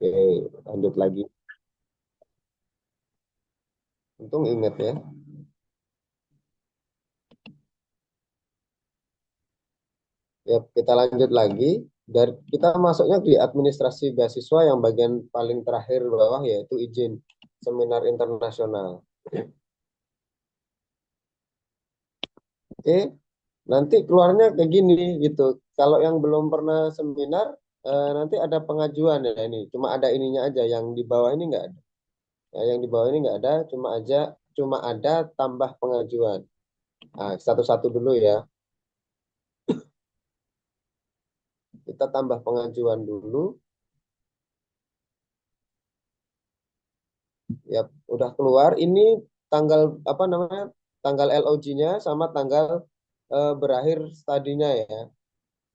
Oke, lanjut lagi. Untung ingat ya. Ya, kita lanjut lagi. Dari kita masuknya di administrasi beasiswa yang bagian paling terakhir bawah yaitu izin seminar internasional. Oke, nanti keluarnya kayak gini gitu. Kalau yang belum pernah seminar, nanti ada pengajuan ya ini. Cuma ada ininya aja. Yang di bawah ini nggak ada. Ya, yang di bawah ini nggak ada. Cuma ada tambah pengajuan. Nah, satu-satu dulu ya. Kita tambah pengajuan dulu. Ya, udah keluar. Ini tanggal apa namanya? Tanggal LOG-nya sama tanggal berakhir studinya ya.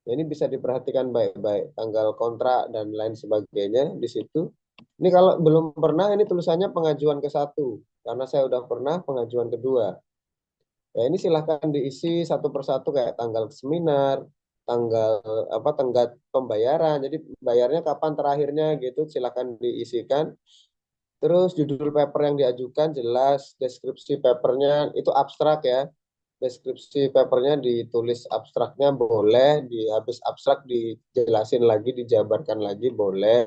Ya, ini bisa diperhatikan baik-baik. Tanggal kontrak dan lain sebagainya di situ. Ini kalau belum pernah, ini tulisannya pengajuan ke satu. Karena saya udah pernah pengajuan kedua. Ya, ini silahkan diisi satu persatu kayak tanggal seminar, tanggal apa tenggat pembayaran. Jadi bayarnya kapan terakhirnya gitu, silahkan diisikan. Terus judul paper yang diajukan jelas, deskripsi papernya itu abstrak ya. Deskripsi papernya ditulis abstraknya boleh, di habis abstrak dijelasin lagi, dijabarkan lagi boleh.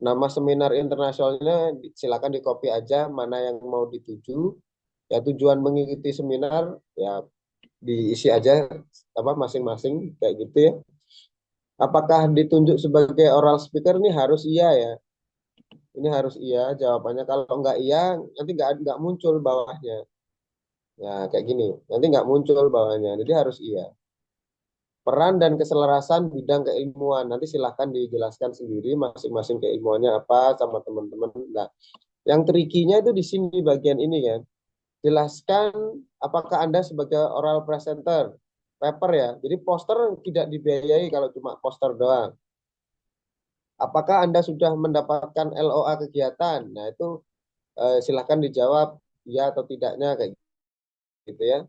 Nama seminar internasionalnya silakan di copy aja mana yang mau dituju. Ya tujuan mengikuti seminar ya diisi aja apa masing-masing kayak gitu ya. Apakah ditunjuk sebagai oral speaker nih harus iya ya. Ini harus iya jawabannya. Kalau nggak iya nanti nggak muncul bawahnya. Ya kayak gini. Nanti nggak muncul bawahnya. Jadi harus iya. Peran dan keselarasan bidang keilmuan. Nanti silahkan dijelaskan sendiri masing-masing keilmuannya apa sama teman-teman. Nah, yang trikinya itu di sini bagian ini kan. Jelaskan apakah Anda sebagai oral presenter paper ya. Jadi poster tidak dibiayai kalau cuma poster doang. Apakah Anda sudah mendapatkan LOA kegiatan? Nah, itu silahkan dijawab ya atau tidaknya kayak gitu ya.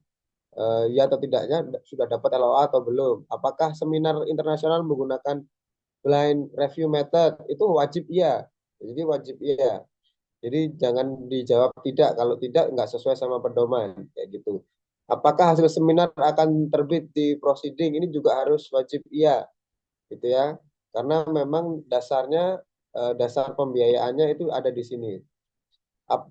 Ya atau tidaknya sudah dapat LOA atau belum. Apakah seminar internasional menggunakan blind review method? Itu wajib iya. Jadi wajib iya. Jadi jangan dijawab tidak. Kalau tidak nggak sesuai sama pedoman kayak gitu. Apakah hasil seminar akan terbit di proceeding? Ini juga harus wajib iya, gitu ya. Karena memang dasarnya dasar pembiayaannya itu ada di sini.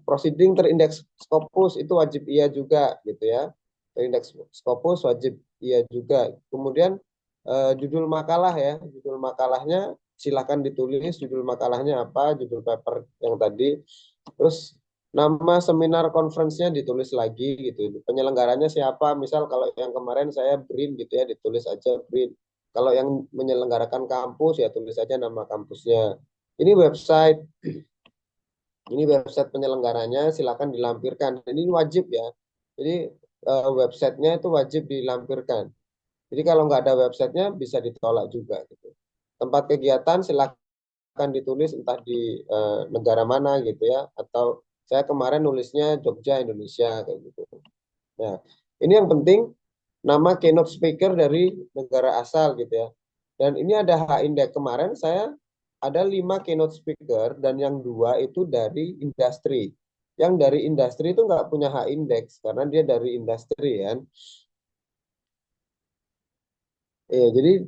Proceeding terindeks Scopus itu wajib iya juga, gitu ya. Terindeks Scopus wajib iya juga. Kemudian judul makalah ya, judul makalahnya silakan ditulis judul makalahnya apa, judul paper yang tadi. Terus nama seminar conference-nya ditulis lagi gitu. Penyelenggaranya siapa? Misal kalau yang kemarin saya BRIN gitu ya, ditulis aja BRIN. Kalau yang menyelenggarakan kampus ya tulis aja nama kampusnya. Ini website, ini website penyelenggaranya silakan dilampirkan. Ini wajib ya. Jadi websitenya itu wajib dilampirkan. Jadi kalau nggak ada websitenya bisa ditolak juga gitu. Tempat kegiatan silakan ditulis entah di negara mana gitu ya, atau saya kemarin nulisnya Jogja Indonesia kayak gitu. Nah, ini yang penting nama keynote speaker dari negara asal gitu ya. Dan ini ada H-index. Kemarin saya ada 5 keynote speaker dan yang dua itu dari industri. Yang dari industri itu nggak punya H-index karena dia dari industri kan. Jadi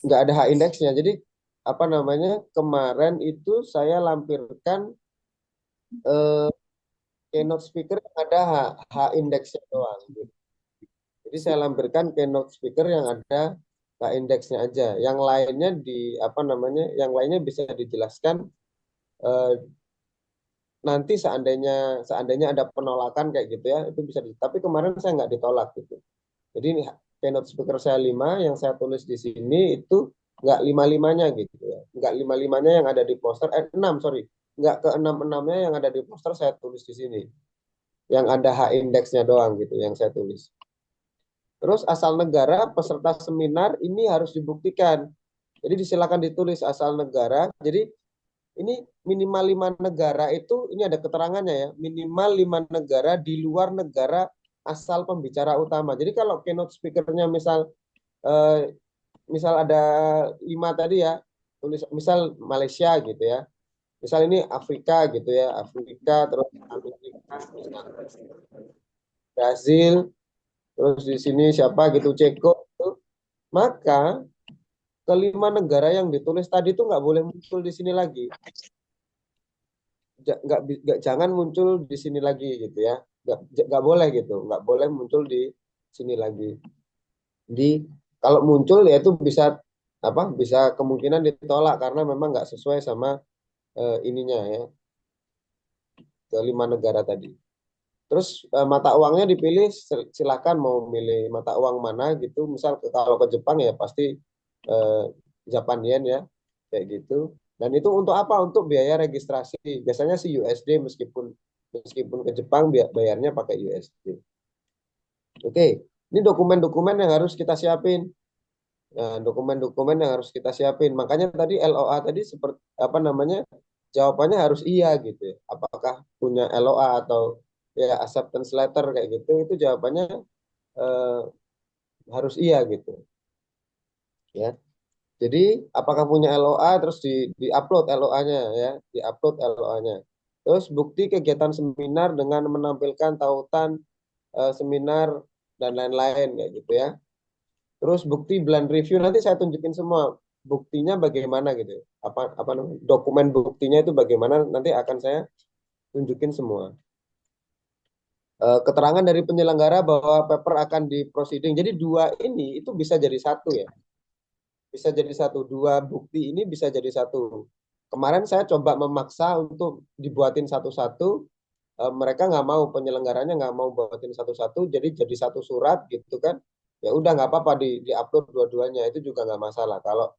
nggak ada H-indexnya. Jadi apa namanya kemarin itu saya lampirkan eh, keynote speaker yang ada H-indexnya doang. Gitu. Jadi saya lampirkan keynote speaker yang ada H-indexnya aja. Yang lainnya di apa namanya? Yang lainnya bisa dijelaskan eh, nanti seandainya seandainya ada penolakan kayak gitu ya itu bisa tapi kemarin saya nggak ditolak gitu. Jadi ini keynote speaker saya 5 yang saya tulis di sini itu nggak lima-limanya gitu ya, nggak lima-limanya yang ada di poster 6 sorry, nggak ke enam-enamnya yang ada di poster saya tulis di sini, yang ada H indeksnya doang gitu yang saya tulis. Terus asal negara peserta seminar ini harus dibuktikan. Jadi disilakan ditulis asal negara. Jadi ini minimal 5 negara itu ini ada keterangannya ya, minimal 5 negara di luar negara asal pembicara utama. Jadi kalau keynote speakernya misal misal ada 5 tadi ya, tulis misal Malaysia gitu ya. Misal ini Afrika gitu ya, Afrika terus Amerika, Brazil, terus di sini siapa gitu Ceko gitu. Maka kelima negara yang ditulis tadi itu nggak boleh muncul di sini lagi. Jangan muncul di sini lagi gitu ya. Nggak boleh gitu, nggak boleh muncul di sini lagi. Jadi kalau muncul ya itu bisa apa? Bisa kemungkinan ditolak karena memang nggak sesuai sama ininya ya, kelima negara tadi. Terus mata uangnya dipilih, silakan mau milih mata uang mana gitu. Misal kalau ke Jepang ya pasti eh, Japan Yen ya, kayak gitu. Dan itu untuk apa? Untuk biaya registrasi. Biasanya sih USD meskipun meskipun ke Jepang bayarnya pakai USD. Oke, ini dokumen-dokumen yang harus kita siapin. Nah, dokumen-dokumen yang harus kita siapin. Makanya tadi LOA tadi seperti apa namanya? Jawabannya harus iya gitu ya. Apakah punya LOA atau ya acceptance letter kayak gitu, itu jawabannya eh, harus iya gitu ya. Jadi apakah punya LOA terus di-upload LOA-nya ya, di-upload LOA-nya. Terus bukti kegiatan seminar dengan menampilkan tautan seminar dan lain-lain kayak gitu ya. Terus bukti blind review nanti saya tunjukin semua buktinya bagaimana gitu. Apa namanya? Dokumen buktinya itu bagaimana nanti akan saya tunjukin semua. Keterangan dari penyelenggara bahwa paper akan di proceeding. Jadi dua ini itu bisa jadi satu ya. Bisa jadi satu. Dua bukti ini bisa jadi satu. Kemarin saya coba memaksa untuk dibuatin satu-satu. Mereka nggak mau, penyelenggaranya nggak mau buatin satu-satu. Jadi satu surat gitu kan. Ya udah nggak apa-apa di-upload dua-duanya. Itu juga nggak masalah. Kalau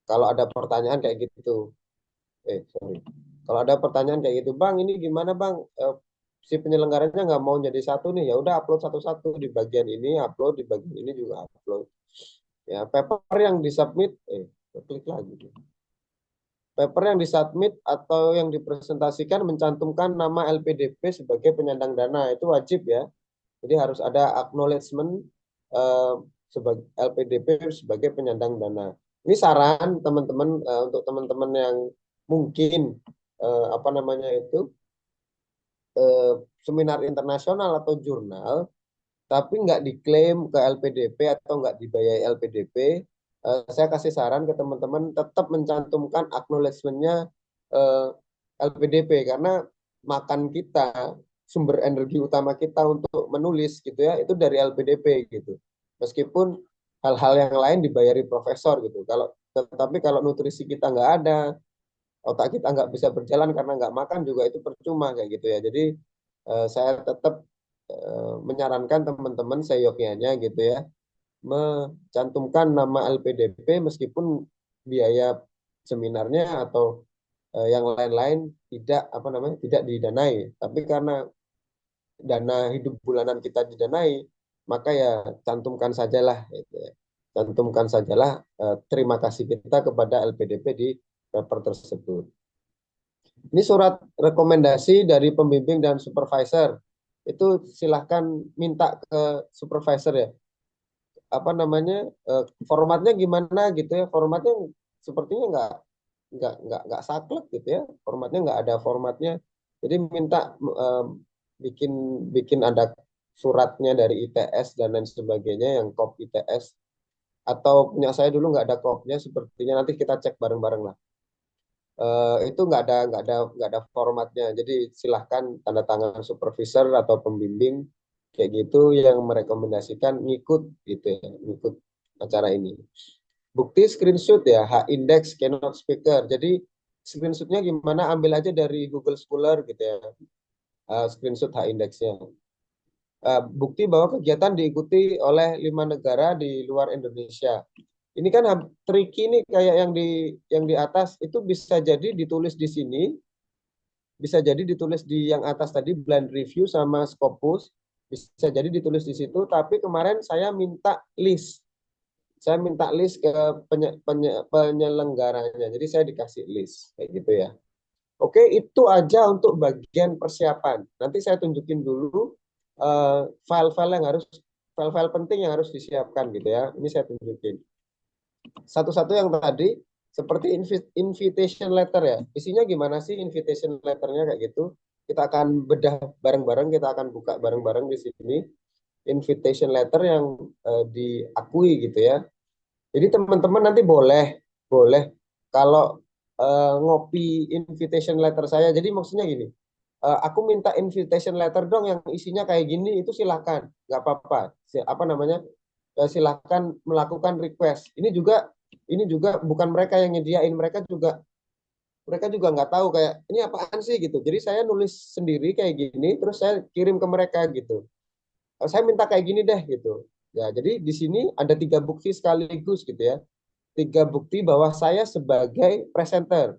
kalau ada pertanyaan kayak gitu. Sorry. Kalau ada pertanyaan kayak gitu, Bang, ini gimana Bang? Si penyelenggaranya nggak mau jadi satu nih, ya udah upload satu-satu di bagian ini, upload di bagian ini juga upload. Ya, paper yang disubmit, klik lagi. Paper yang disubmit atau yang dipresentasikan mencantumkan nama LPDP sebagai penyandang dana itu wajib ya. Jadi harus ada acknowledgement eh, sebagai LPDP sebagai penyandang dana. Ini saran teman-teman untuk teman-teman yang mungkin apa namanya itu eh, seminar internasional atau jurnal tapi nggak diklaim ke LPDP atau nggak dibayar LPDP, saya kasih saran ke teman-teman tetap mencantumkan acknowledgement-nya LPDP karena makan kita, sumber energi utama kita untuk menulis gitu ya, itu dari LPDP gitu. Meskipun hal-hal yang lain dibayari profesor gitu. Tetapi kalau nutrisi kita nggak ada, otak kita nggak bisa berjalan karena nggak makan juga itu percuma kayak gitu ya. Jadi saya tetap menyarankan teman-teman seyogyanya gitu ya mencantumkan nama LPDP meskipun biaya seminarnya atau yang lain-lain tidak apa namanya tidak didanai, tapi karena dana hidup bulanan kita didanai maka ya cantumkan sajalah gitu ya. Cantumkan sajalah terima kasih kita kepada LPDP di paper tersebut. Ini surat rekomendasi dari pembimbing dan supervisor. Itu silahkan minta ke supervisor ya. Apa namanya formatnya gimana gitu ya? Formatnya sepertinya nggak saklek gitu ya. Formatnya nggak ada formatnya. Jadi minta bikin bikin ada suratnya dari ITS dan lain sebagainya yang kop ITS atau punya saya dulu nggak ada kopnya sepertinya nanti kita cek bareng-bareng lah. Itu nggak ada formatnya. Jadi silahkan tanda tangan supervisor atau pembimbing kayak gitu yang merekomendasikan ngikut gitu ya, ngikut acara ini. Bukti screenshot ya, H-index keynote speaker. Jadi screenshotnya gimana? Ambil aja dari Google Scholar gitu ya, screenshot H-indexnya. Bukti bahwa kegiatan diikuti oleh 5 negara di luar Indonesia. Ini kan tricky nih kayak yang di atas itu bisa jadi ditulis di sini, bisa jadi ditulis di yang atas tadi blind review sama Scopus, bisa jadi ditulis di situ. Tapi kemarin saya minta list, saya minta list ke penyelenggaranya. Jadi saya dikasih list kayak gitu ya. Oke, itu aja untuk bagian persiapan. Nanti saya tunjukin dulu file-file yang harus file-file penting yang harus disiapkan gitu ya. Ini saya tunjukin. Satu-satu yang tadi seperti invitation letter ya. Isinya gimana sih invitation letternya kayak gitu? Kita akan bedah bareng-bareng, kita akan buka bareng-bareng di sini invitation letter yang diakui gitu ya. Jadi teman-teman nanti boleh boleh kalau ngopi invitation letter saya. Jadi maksudnya gini, aku minta invitation letter dong yang isinya kayak gini, itu silakan, nggak apa-apa. Apa namanya? Silakan melakukan request. Ini juga bukan mereka yang nyediain, mereka juga nggak tahu kayak ini apaan sih gitu. Jadi saya nulis sendiri kayak gini, terus saya kirim ke mereka gitu. Saya minta kayak gini deh gitu. Ya, jadi di sini ada 3 bukti sekaligus gitu ya. 3 bukti bahwa saya sebagai presenter,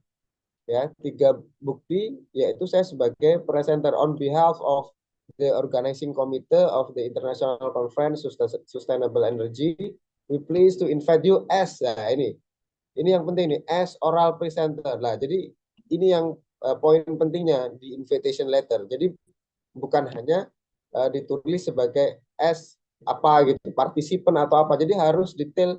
ya. 3 bukti yaitu saya sebagai presenter on behalf of the organizing committee of the International Conference Sustainable Energy. We pleased to invite you as, nah ini yang penting nih, as oral presenter. Nah, jadi ini yang poin pentingnya di invitation letter. Jadi bukan hanya ditulis sebagai as apa gitu, partisipan atau apa. Jadi harus detail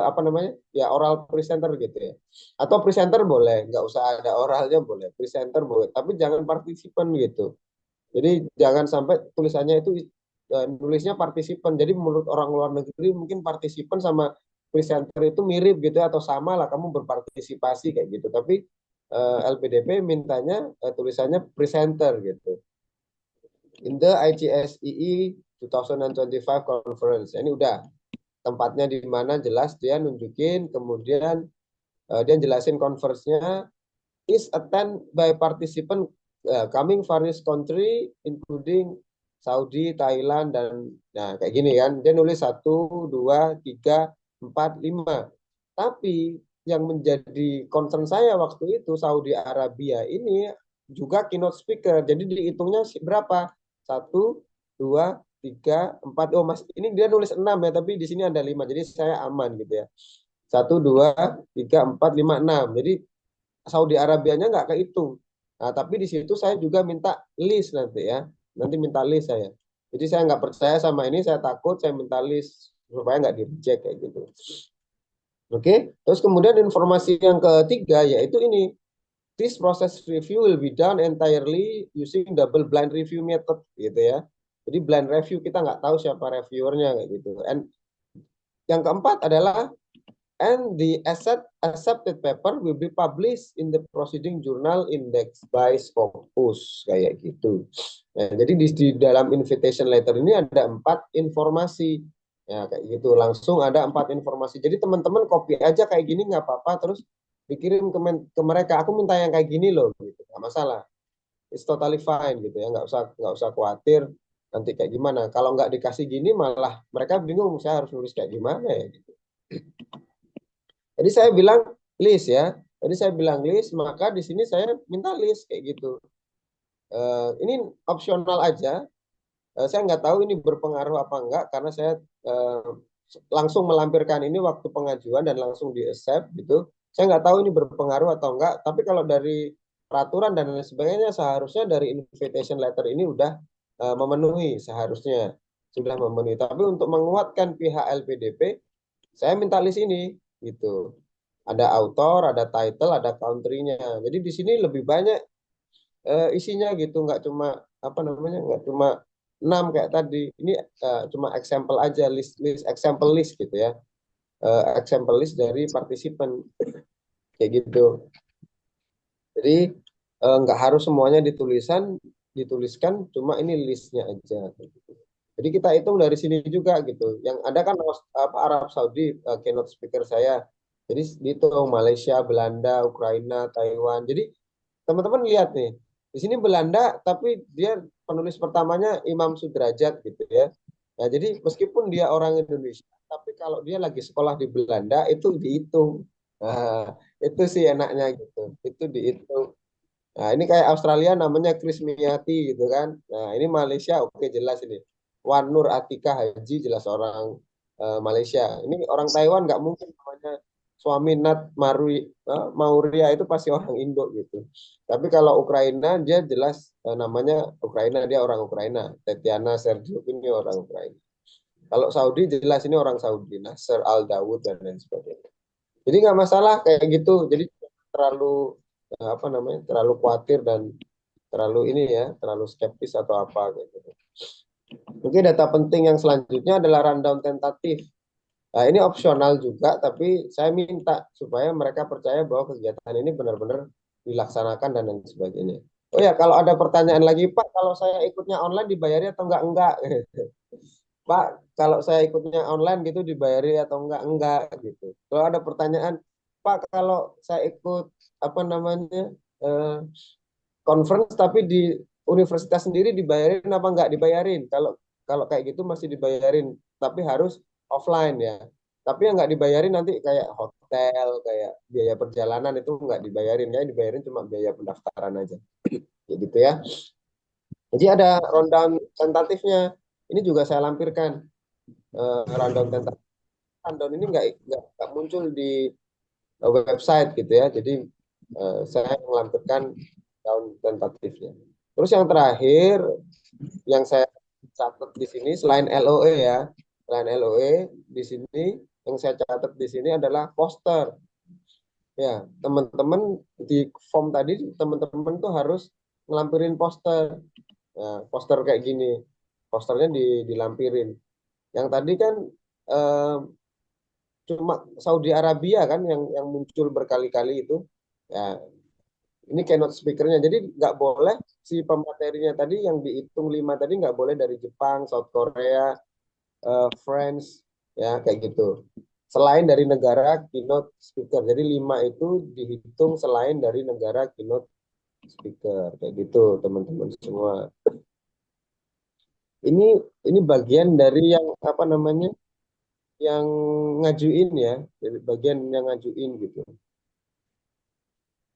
apa namanya? Ya oral presenter gitu ya. Atau presenter boleh, nggak usah ada oralnya boleh. Presenter boleh, tapi jangan partisipan gitu. Jadi jangan sampai tulisannya itu nulisnya partisipan. Jadi menurut orang luar negeri mungkin partisipan sama presenter itu mirip gitu ya, atau sama lah kamu berpartisipasi kayak gitu. Tapi LPDP mintanya tulisannya presenter gitu. In the IGSEE 2025 conference. Ini udah tempatnya di mana jelas dia nunjukin, kemudian dia jelasin conference-nya is attend by participant coming various country including Saudi, Thailand, dan nah kayak gini kan. Dia nulis 1, 2, 3, 4, 5. Tapi yang menjadi concern saya waktu itu Saudi Arabia ini juga keynote speaker. Jadi dihitungnya berapa? 1, 2, 3, 4. Oh mas, ini dia nulis 6 ya, tapi di sini ada 5. Jadi saya aman gitu ya. 1, 2, 3, 4, 5, 6. Jadi Saudi Arabianya nggak kehitung. Nah, tapi di situ saya juga minta list nanti ya. Nanti minta list saya. Jadi saya nggak percaya sama ini, saya takut, saya minta list supaya nggak di-reject kayak gitu. Oke, terus kemudian informasi yang ketiga yaitu ini. This process review will be done entirely using double blind review method gitu ya. Jadi blind review kita nggak tahu siapa reviewernya kayak gitu. And yang keempat adalah and the accepted paper will be published in the proceeding journal index by Scopus kayak gitu. Nah, jadi di dalam invitation letter ini ada 4 informasi ya kayak gitu. Langsung ada 4 informasi. Jadi teman-teman copy aja kayak gini nggak apa-apa, terus dikirim ke mereka. Aku minta yang kayak gini loh, gitu. Nggak masalah. It's totally fine gitu ya. Nggak usah khawatir nanti kayak gimana. Kalau nggak dikasih gini malah mereka bingung saya harus nulis kayak gimana ya gitu. Jadi saya bilang list ya. Jadi saya bilang list, maka di sini saya minta list kayak gitu. Ini opsional aja. Saya nggak tahu ini berpengaruh apa enggak karena saya langsung melampirkan ini waktu pengajuan dan langsung di accept gitu. Saya nggak tahu ini berpengaruh atau enggak. Tapi kalau dari peraturan dan lain sebagainya seharusnya dari invitation letter ini udah memenuhi, seharusnya sudah memenuhi. Tapi untuk menguatkan pihak LPDP, saya minta list ini gitu. Ada author, ada title, ada country-nya. Jadi di sini lebih banyak isinya gitu, nggak cuma apa namanya, nggak cuma 6 kayak tadi. Ini cuma example aja, list example list gitu ya. Example list dari partisipan kayak gitu. Jadi nggak harus semuanya dituliskan, cuma ini listnya aja. Jadi kita hitung dari sini juga gitu. Yang ada kan Arab Saudi keynote speaker saya. Jadi dihitung Malaysia, Belanda, Ukraina, Taiwan. Jadi teman-teman lihat nih, di sini Belanda tapi dia penulis pertamanya Imam Sudrajat gitu ya. Nah, jadi meskipun dia orang Indonesia, tapi kalau dia lagi sekolah di Belanda itu dihitung. Nah, itu sih enaknya gitu. Itu dihitung. Nah, ini kayak Australia namanya Chris Miati gitu kan. Nah, ini Malaysia oke jelas ini. Wan Nur Atika Haji jelas orang Malaysia. Ini orang Taiwan nggak mungkin namanya suami Nat Mauria itu pasti orang Indo gitu. Tapi kalau Ukraina dia jelas namanya Ukraina, dia orang Ukraina. Tetiana Sergio ini orang Ukraina. Kalau Saudi jelas ini orang Saudi, Nasser Al Daud dan lain sebagainya. Jadi nggak masalah kayak gitu. Jadi terlalu apa namanya, terlalu khawatir dan terlalu ini ya, terlalu skeptis atau apa gitu. Mungkin data penting yang selanjutnya adalah rundown tentatif. Nah, ini opsional juga, tapi saya minta supaya mereka percaya bahwa kegiatan ini benar-benar dilaksanakan dan lain sebagainya. Oh ya, kalau ada pertanyaan lagi, Pak, kalau saya ikutnya online dibayari atau enggak? Enggak. Pak, kalau saya ikutnya online gitu dibayari atau enggak? Enggak gitu. Kalau ada pertanyaan, Pak, kalau saya ikut apa namanya eh, conference tapi di universitas sendiri dibayarin apa enggak? Dibayarin. Kalau kalau kayak gitu masih dibayarin, tapi harus offline ya. Tapi yang enggak dibayarin nanti kayak hotel, kayak biaya perjalanan itu enggak dibayarin ya, dibayarin cuma biaya pendaftaran aja. Kayak gitu ya. Jadi ada rundown tentatifnya. Ini juga saya lampirkan rundown tentatif. Rundown ini enggak muncul di website gitu ya. Jadi saya melampirkan rundown tentatifnya. Terus yang terakhir yang saya catat di sini selain LOE ya, selain LOE di sini yang saya catat di sini adalah poster. Ya, teman-teman di form tadi teman-teman tuh harus ngelampirin poster. Nah, poster kayak gini. Posternya dilampirin. Yang tadi kan eh, cuma Saudi Arabia kan yang muncul berkali-kali itu. Ya, ini keynote speakernya. Jadi nggak boleh si pematerinya tadi yang dihitung 5 tadi nggak boleh dari Jepang, South Korea, France, ya kayak gitu. Selain dari negara keynote speaker. Jadi 5 itu dihitung selain dari negara keynote speaker. Kayak gitu teman-teman semua. Ini ini bagian dari yang apa namanya? Yang ngajuin ya. Jadi bagian yang ngajuin gitu.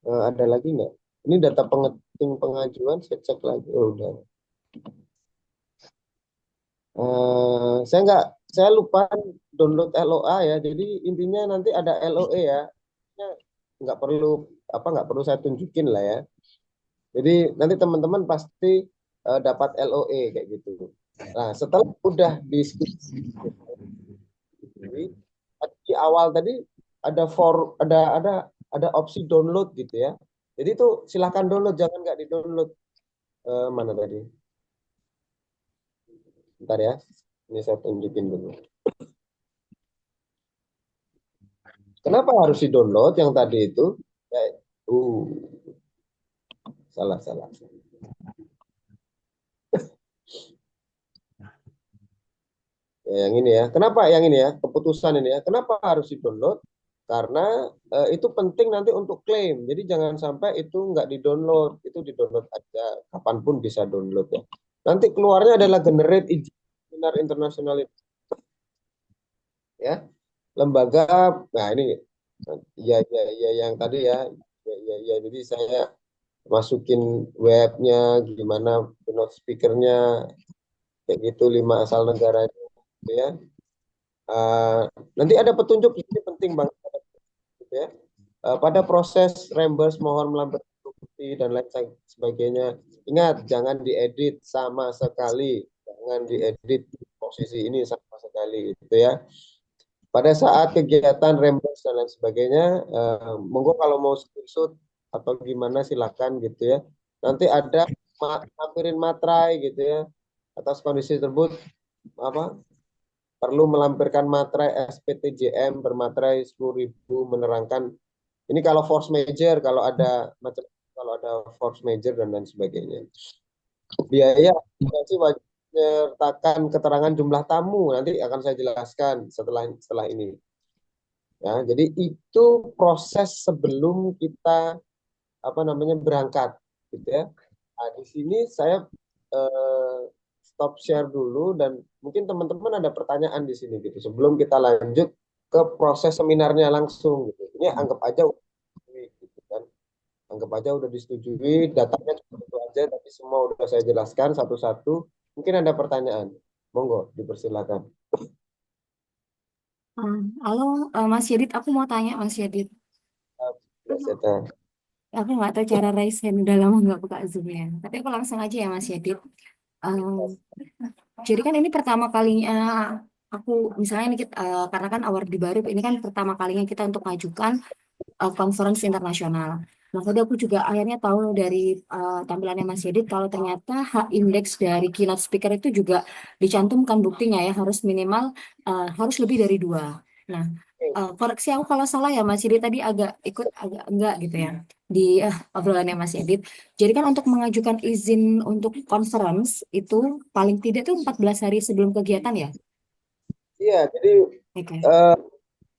Ada lagi nggak? Ini data pengeting pengajuan, saya cek lagi. Oh, udah. Saya nggak, saya lupa download LOA ya. Jadi intinya nanti ada LOE ya. Ya, nggak perlu apa nggak perlu saya tunjukin lah ya. Jadi nanti teman-teman pasti dapat LOE kayak gitu. Nah, setelah udah diskusi di awal tadi ada opsi download gitu ya. Jadi itu silahkan download, jangan nggak di-download. Mana tadi? Bentar ya. Ini saya tunjukin dulu. Kenapa harus di-download yang tadi itu? Ya, uh, salah, salah. Ya, yang ini ya. Kenapa yang ini ya? Keputusan ini ya. Kenapa harus di-download? Karena itu penting nanti untuk klaim. Jadi jangan sampai itu nggak di-download. Itu di-download aja. Kapanpun bisa download ya. Nanti keluarnya adalah generate izin seminar internasional ya. Lembaga, nah ini ya ya ya yang tadi ya. Ya, ya, ya. Jadi saya masukin webnya, gimana keynote speakernya, kayak gitu 5 asal negara itu ya. Uh, Nanti ada petunjuk ini penting banget gitu ya. Pada proses reimburse mohon melampirkan bukti dan lain sebagainya. Ingat jangan diedit sama sekali, jangan diedit posisi ini sama sekali gitu ya. Pada saat kegiatan reimburse dan lain sebagainya, monggo kalau mau screenshot atau gimana silakan gitu ya. Nanti ada lampirin materai gitu ya. Atas kondisi tersebut apa perlu melampirkan materai SPTJM bermaterai 10.000 menerangkan ini kalau force major kalau ada macam kalau ada force major dan lain sebagainya. Biaya sih wajib menyertakan keterangan jumlah tamu nanti akan saya jelaskan setelah ini. Ya, jadi itu proses sebelum kita apa namanya berangkat, gitu ya. Nah, di sini saya eh, stop share dulu dan mungkin teman-teman ada pertanyaan di sini gitu sebelum kita lanjut ke proses seminarnya langsung gitu. Ini anggap aja gitu kan. Anggap aja udah disetujui, datanya cuma itu aja tapi semua udah saya jelaskan satu-satu. Mungkin ada pertanyaan. Monggo dipersilakan. Halo, Mas Yadit, aku mau tanya Mas Yadit. Ya, saya tahu. Aku nggak tahu cara raise hand, udah lama nggak buka Zoom ya. Tapi aku langsung aja ya Mas Yadit. Um, jadi kan ini pertama kalinya aku misalnya nih karena kan award di baru ini kan pertama kalinya kita untuk ngajukan conference internasional. Nah, tadi aku juga akhirnya tahu dari tampilannya Mas Yedid kalau ternyata hak indeks dari keynote speaker itu juga dicantumkan buktinya ya harus minimal harus lebih dari dua. Nah, koreksi aku kalau salah ya Mas Yedid tadi agak ikut agak enggak gitu ya di obrolannya Mas Yedid. Jadi kan untuk mengajukan izin untuk conference itu paling tidak tuh 14 hari sebelum kegiatan ya. Iya, jadi Oke. eh,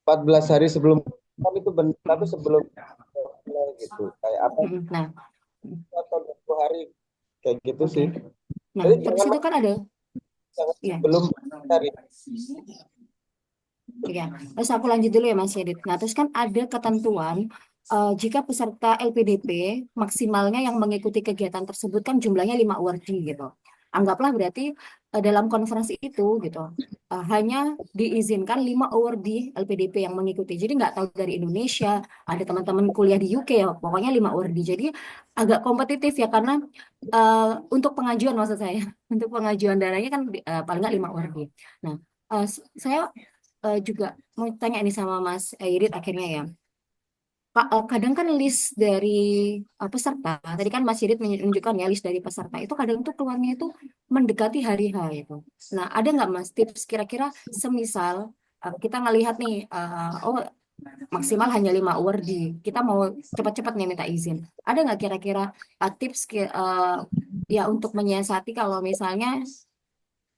14 hari sebelum kan itu benar, tapi sebelum mulai gitu. Kayak apa? Nah, Atau 20 hari kayak gitu oke. sih. Nah, Jadi terus itu kan ada jangan ya. sebelum hari. Ya, terus aku lanjut dulu ya Mas Yedit. Nah, terus kan ada ketentuan jika peserta LPDP maksimalnya yang mengikuti kegiatan tersebut kan jumlahnya 5 awardee gitu. Anggaplah berarti dalam konferensi itu gitu hanya diizinkan 5 awardee LPDP yang mengikuti. Jadi nggak tahu dari Indonesia, ada teman-teman kuliah di UK ya, pokoknya 5 awardee. Jadi agak kompetitif ya karena untuk pengajuan maksud saya, untuk pengajuan dananya kan paling nggak 5 awardee. Nah, saya juga mau tanya ini sama Mas Irit akhirnya ya. Pak, kadang kan list dari peserta, tadi kan Mas Irit menunjukkan ya list dari peserta itu kadang tuh keluarnya itu mendekati hari H itu. Nah, ada nggak Mas tips kira-kira semisal kita ngelihat nih, oh maksimal hanya 5 hour di, kita mau cepat-cepat nih minta izin. Ada nggak kira-kira tips ya untuk menyiasati kalau misalnya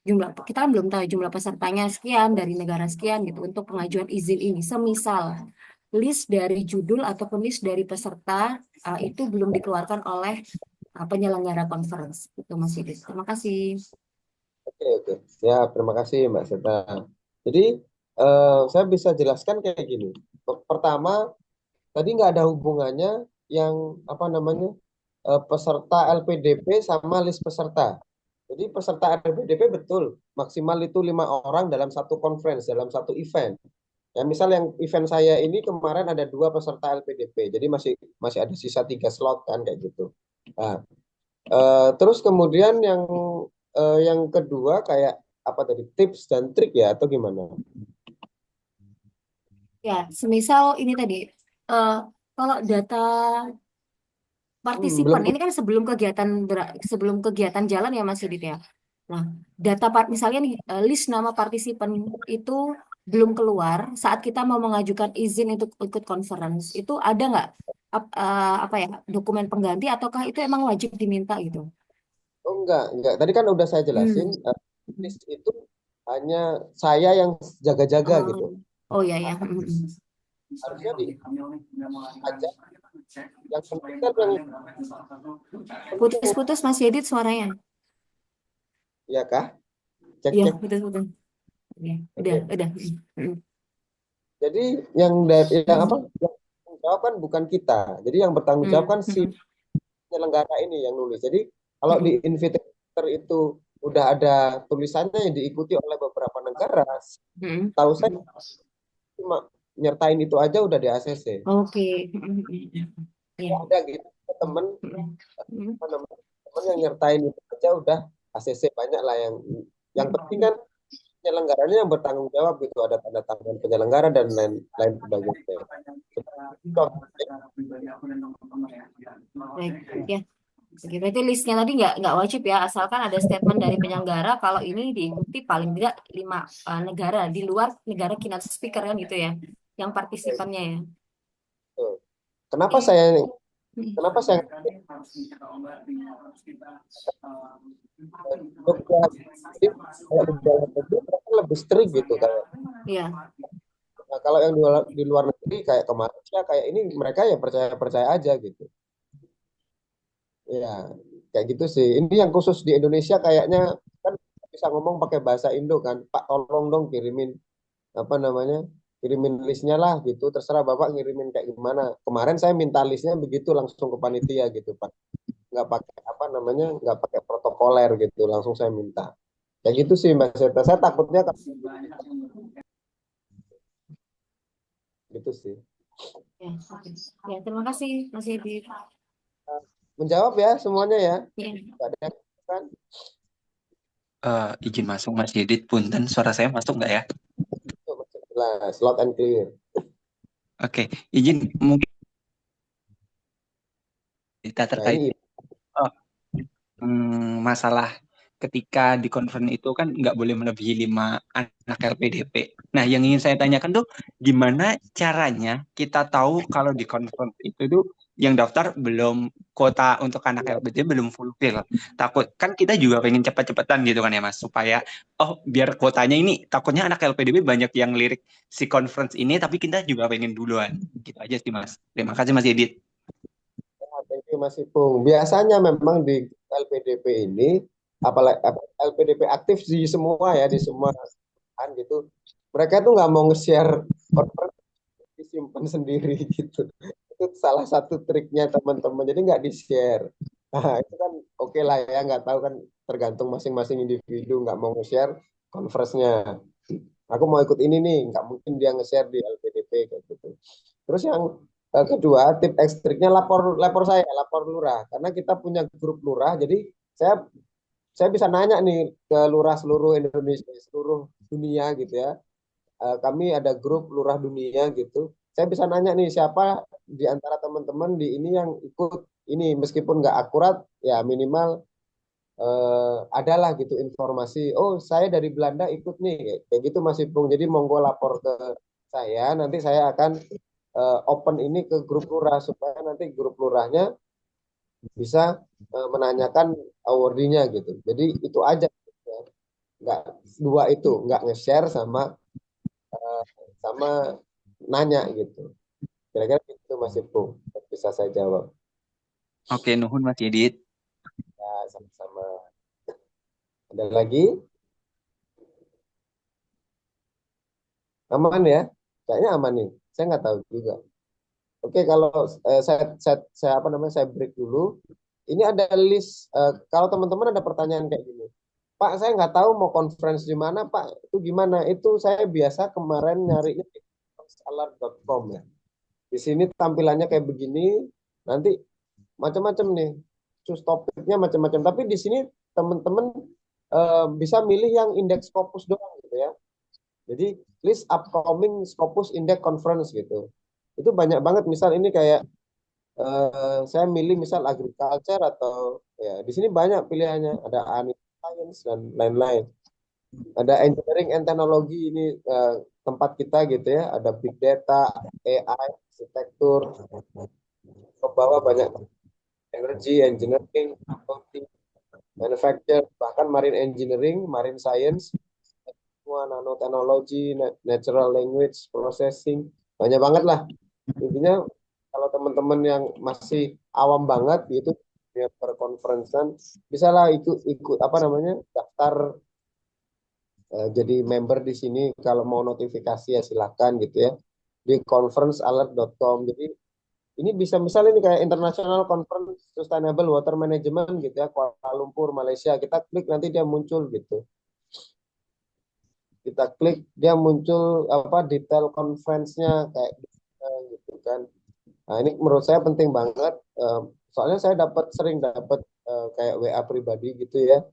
jumlah kita kan belum tahu jumlah pesertanya sekian dari negara sekian gitu untuk pengajuan izin ini. Semisal list dari judul ataupun list dari peserta itu belum dikeluarkan oleh penyelenggara conference. Itu Mas Yudis. Terima kasih. Oke, oke. Ya, terima kasih Mbak Seta. Jadi saya bisa jelaskan kayak gini. Pertama, tadi nggak ada hubungannya yang apa namanya peserta LPDP sama list peserta. Jadi peserta LPDP betul maksimal itu 5 orang dalam satu conference, dalam satu event. Ya, misal yang event saya ini kemarin ada 2 peserta LPDP, jadi masih masih ada sisa 3 slot kan kayak gitu. Nah, terus kemudian yang kedua kayak apa tadi tips dan trik ya atau gimana? Ya, semisal ini tadi eh, kalau data partisipan Belum. ini kan sebelum kegiatan jalan ya Mas Yudit ya. Nah, misalnya nih list nama partisipan itu belum keluar saat kita mau mengajukan izin untuk ikut conference. Itu ada nggak apa ya dokumen pengganti ataukah itu emang wajib diminta gitu? Oh enggak. Tadi kan udah saya jelasin, Hmm. list itu hanya saya yang jaga-jaga gitu. Oh, oh ya ya. Harusnya di aja. Yang penting kan yang Putus-putus Mas Yedit suaranya. ya kah? Cek Iya, cek. putus-putus. Ya, Oke. udah. Mm. Jadi yang apa? Yang bertanggung jawab kan bukan kita. Jadi yang bertanggung jawab Mm. kan si Mm. penyelenggara ini yang nulis. Jadi kalau di Mm. invitator itu udah ada tulisannya yang diikuti oleh beberapa negara, Mm. tahu saya Mm. cuma nyertain itu aja udah di ACC. Oke. Ya. Ada gitu temen Mm. Mm. apa namanya temen yang nyertain itu aja udah ACC banyak lah yang penting kan penyelenggaranya yang bertanggung jawab gitu ada tanda tangan penyelenggara dan lain lain sebagainya. Baik, ya. Oke, berarti listnya tadi nggak wajib ya, asalkan ada statement dari penyelenggara kalau ini diikuti paling tidak 5 negara di luar negara keynote speaker kan gitu ya, yang partisipannya ya. Kenapa Oke. saya Mm. kenapa saya Jogja jadi kalau di dalam negeri mereka lebih strict gitu kayak Iya. nah, kalau yang di luar negeri kayak ke Malaysia kayak ini mereka ya percaya percaya aja gitu ya kayak gitu sih ini yang khusus di Indonesia kayaknya kan bisa ngomong pakai bahasa Indo kan Pak tolong dong kirimin apa namanya kirimin listnya lah gitu terserah Bapak ngirimin kayak gimana kemarin saya minta listnya begitu langsung ke panitia gitu Pak nggak pakai apa namanya nggak pakai protokoler gitu langsung saya minta kayak gitu sih Mbak Seta saya takutnya kan gitu sih. Ya, oke. Ya, terima kasih Mas Yedi. Menjawab ya semuanya ya. Ya, Nggak ada yang kan. Izin masuk Mas Didit, punten suara saya masuk nggak ya? Itu masih jelas, loud and clear. Oke, izin mungkin kita Nah terkait ini oh, masalah ketika di conference itu kan nggak boleh melebihi 5 anak LPDP. Nah, yang ingin saya tanyakan tuh gimana caranya kita tahu kalau di conference itu tuh yang daftar belum kuota untuk anak LPDP belum fulfill. Takut kan kita juga pengen cepat-cepatan gitu kan ya Mas supaya oh biar kuotanya ini takutnya anak LPDP banyak yang lirik si conference ini tapi kita juga pengen duluan. Gitu aja sih Mas. Terima kasih Mas Edit. thank you Mas Ipung. Biasanya memang di LPDP ini, apalagi LPDP aktif di semua ya, di semua kan gitu. Mereka tuh nggak mau nge-share conference, disimpan sendiri gitu. Itu salah satu triknya teman-teman. Jadi nggak di-share. Nah, itu kan oke lah ya, nggak tahu kan tergantung masing-masing individu nggak mau nge-share conference-nya. Aku mau ikut ini nih, nggak mungkin dia nge-share di LPDP kayak gitu. Terus yang kedua, tip ekstriknya lapor lapor saya, lapor lurah. Karena kita punya grup lurah, jadi saya saya bisa nanya nih ke lurah seluruh Indonesia, seluruh dunia gitu ya. Kami ada grup lurah dunia gitu. Saya bisa nanya nih siapa di antara teman-teman di ini yang ikut ini, meskipun nggak akurat, ya minimal adalah gitu informasi. Oh, saya dari Belanda ikut nih, kayak gitu Mas Ipung. Jadi monggo lapor ke saya, nanti saya akan open ini ke grup lurah supaya nanti grup lurahnya bisa menanyakan awardingnya gitu. Jadi itu aja, ya. Nggak dua itu, nggak nge-share sama sama nanya gitu. Kira-kira gitu Mas Ipung. Bisa saya jawab. Oke, nuhun Mas Edit. Ya, sama-sama. Ada lagi? Aman ya? Kayaknya aman nih. Saya nggak tahu juga. Oke, kalau saya apa namanya saya break dulu. Ini ada list. Kalau teman-teman ada pertanyaan kayak gini, Pak, saya nggak tahu mau conference di mana, Pak. Itu gimana? Itu saya biasa kemarin nyarinya di conferencealert.com ya. Di sini tampilannya kayak begini. Nanti macam-macam nih. Choose topiknya macam-macam. Tapi di sini teman-teman bisa milih yang indeks Scopus doang gitu ya. Jadi list upcoming Scopus Index Conference gitu. Itu banyak banget. Misal ini kayak saya milih misal agriculture atau ya di sini banyak pilihannya. Ada animal science dan lain-lain. Ada engineering and technology ini tempat kita gitu ya. Ada big data, AI, arsitektur, ke bawah banyak energy, engineering, accounting, manufacture, bahkan marine engineering, marine science, semua nanoteknologi, natural language processing, banyak banget lah. Intinya kalau teman-teman yang masih awam banget gitu ya perkonferensan, bisa lah ikut ikut apa namanya daftar jadi member di sini. Kalau mau notifikasi ya silakan gitu ya di conferencealert.com. Jadi ini bisa misal ini kayak International Conference Sustainable Water Management gitu ya, Kuala Lumpur Malaysia, kita klik nanti dia muncul gitu, kita klik dia muncul apa detail conference-nya kayak gitu kan. Nah ini menurut saya penting banget, soalnya saya sering dapat kayak WA pribadi gitu ya,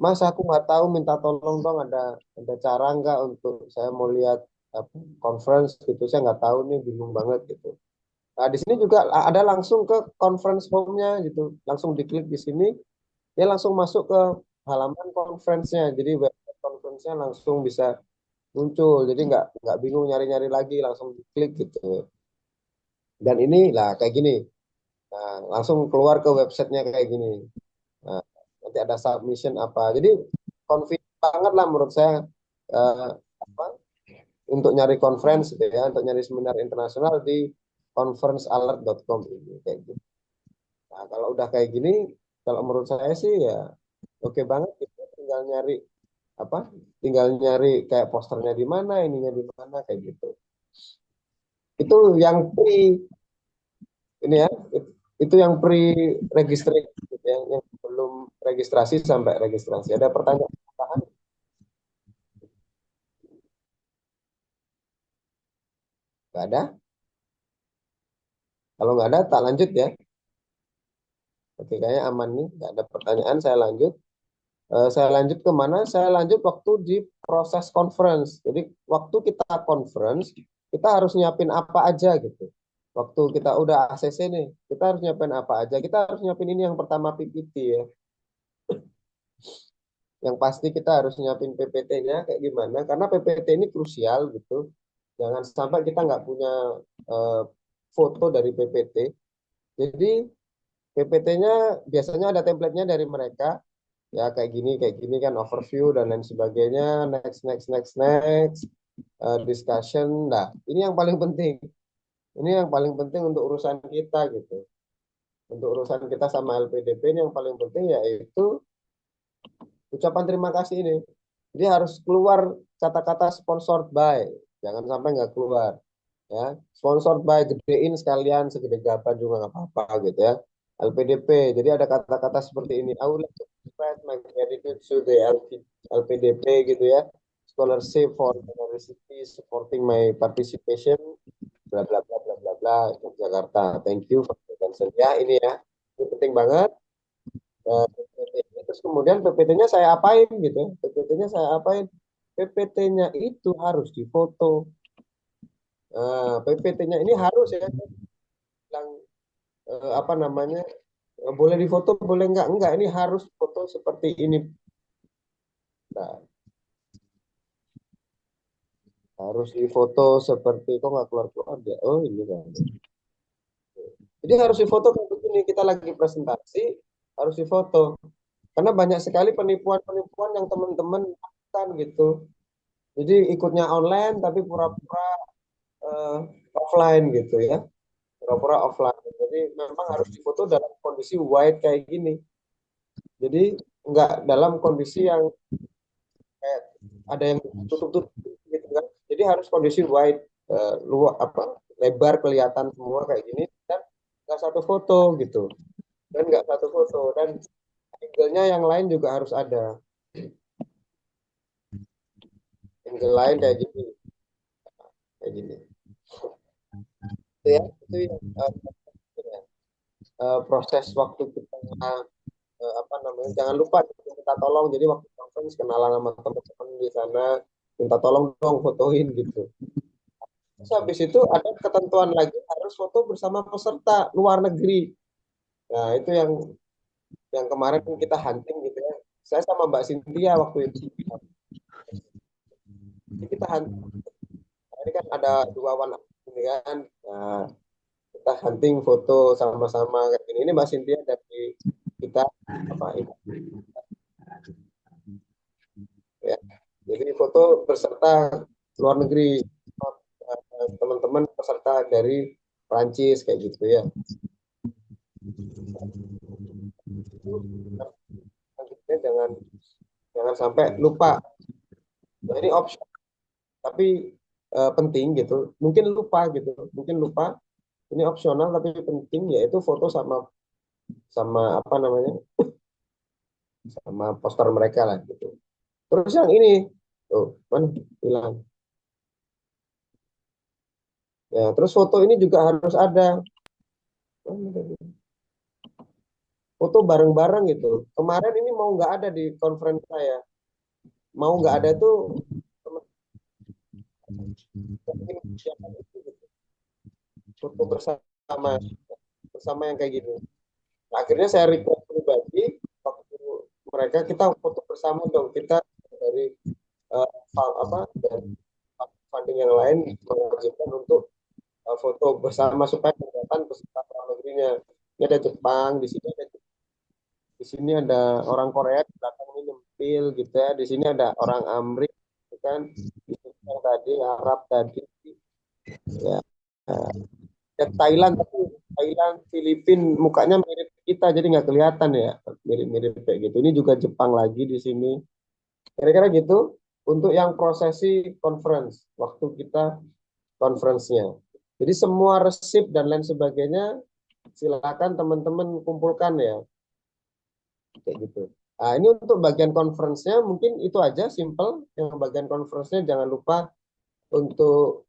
Mas aku nggak tahu, minta tolong dong, ada cara nggak untuk saya mau lihat apa, conference gitu, saya nggak tahu nih, bingung banget gitu. Nah, di sini juga ada langsung ke conference home-nya gitu. Langsung diklik di sini, dia langsung masuk ke halaman conference-nya. Jadi website conference-nya langsung bisa muncul. Jadi nggak bingung nyari-nyari lagi, langsung diklik gitu. Dan ini lah kayak gini. Nah, langsung keluar ke websitenya kayak gini. Nah, nanti ada submission apa. Jadi confident banget lah menurut saya eh, apa, untuk nyari conference gitu ya, untuk nyari seminar internasional di conferencealert.com ini kayak gitu. Nah, kalau udah kayak gini, kalau menurut saya sih ya oke banget gitu. Tinggal nyari apa? Tinggal nyari kayak posternya di mana, ininya di mana kayak gitu. Itu yang free ini ya. Itu yang pre-registration gitu ya, yang belum registrasi sampai registrasi. Ada pertanyaan tambahan? Nggak ada? Kalau nggak ada, tak lanjut ya. Oke, kayaknya aman nih. Nggak ada pertanyaan, saya lanjut. Saya lanjut ke mana? Saya lanjut waktu di proses conference. Jadi waktu kita conference, kita harus nyiapin apa aja gitu. Waktu kita udah ACC nih, kita harus nyiapin apa aja. Kita harus nyiapin ini yang pertama PPT ya. Yang pasti kita harus nyiapin PPT-nya kayak gimana, karena PPT ini krusial gitu. Jangan sampai kita nggak punya eh, foto dari PPT. Jadi PPT-nya biasanya ada template-nya dari mereka. Ya kayak gini kan overview dan lain sebagainya. Next, next, next, next. Discussion. Nah, ini yang paling penting. Ini yang paling penting untuk urusan kita gitu. Untuk urusan kita sama LPDP ini yang paling penting yaitu ucapan terima kasih ini. Jadi harus keluar kata-kata sponsored by. Jangan sampai nggak keluar. Ya, sponsored by, gedein sekalian segede gaban juga nggak apa-apa gitu ya. LPDP. Jadi ada kata-kata seperti ini. I would like to express my gratitude to the LPDP gitu ya. Scholarship for university supporting my participation bla bla bla bla bla bla Jakarta. Thank you for the attention. Ya, ini ya. Ini penting banget. PPT. Terus kemudian PPT-nya saya apain gitu. PPT-nya saya apain? PPT-nya itu harus difoto. PPT-nya ini harus ya bilang apa namanya boleh difoto boleh enggak ini harus foto seperti ini. Nah, harus difoto seperti kok nggak keluar keluar ya, oh ini kan, jadi harus difoto kayak begini kita lagi presentasi harus difoto karena banyak sekali penipuan-penipuan yang teman-teman lakukan gitu. Jadi ikutnya online tapi pura-pura eh, offline gitu ya, pura-pura offline. Jadi memang harus difoto dalam kondisi white kayak gini. Jadi nggak dalam kondisi yang kayak ada yang tutup-tutup gitu kan. Jadi harus kondisi wide, luas apa lebar kelihatan semua kayak gini dan nggak satu foto gitu. Dan nggak satu foto dan angle-nya yang lain juga harus ada. Angle lain kayak gini, kayak gini. Itu ya, itu yang proses waktu kita apa namanya jangan lupa minta tolong jadi waktu conference kenalan sama teman-teman di sana minta tolong dong fotoin gitu. Terus habis itu ada ketentuan lagi harus foto bersama peserta luar negeri. Nah, itu yang kemarin kita hunting gitu ya. Saya sama Mbak Cynthia waktu itu. Jadi kita hunting. Nah, ini kan ada dua warna ini kan. Nah, kita hunting foto sama-sama kayak gini. Ini Mbak Cynthia dari kita apa ini ya. Jadi foto beserta luar negeri teman-teman peserta dari Prancis kayak gitu ya. Selanjutnya jangan sampai lupa. Nah, ini opsi tapi penting gitu. Mungkin lupa gitu. Mungkin lupa. Ini opsional tapi penting yaitu foto sama sama apa namanya? Sama poster mereka lah gitu. Terus yang ini tuh, mana hilang. Ya, terus foto ini juga harus ada. Foto bareng-bareng gitu. Kemarin ini mau nggak ada di conference saya. Mau nggak ada tuh teman-teman itu gitu. Foto bersama bersama yang kayak gitu. Nah, akhirnya saya request pribadi waktu mereka kita foto bersama dong kita dari apa dari funding yang lain mewajibkan untuk foto bersama supaya kelihatan peserta luar negerinya. Ini ada Jepang, di sini ada orang Korea di belakang ini nyempil gitu ya. Di sini ada orang Amrik, gitu kan. Di sini yang tadi Arab tadi, ya. Ya Thailand tapi Thailand, Filipina mukanya mirip kita jadi nggak kelihatan ya, mirip-mirip kayak gitu. Ini juga Jepang lagi di sini. Kira-kira gitu untuk yang prosesi conference waktu kita conference-nya. Jadi semua resip dan lain sebagainya silakan teman-teman kumpulkan ya kayak gitu. Nah, ini untuk bagian conference-nya mungkin itu aja simple. Yang bagian conference-nya jangan lupa untuk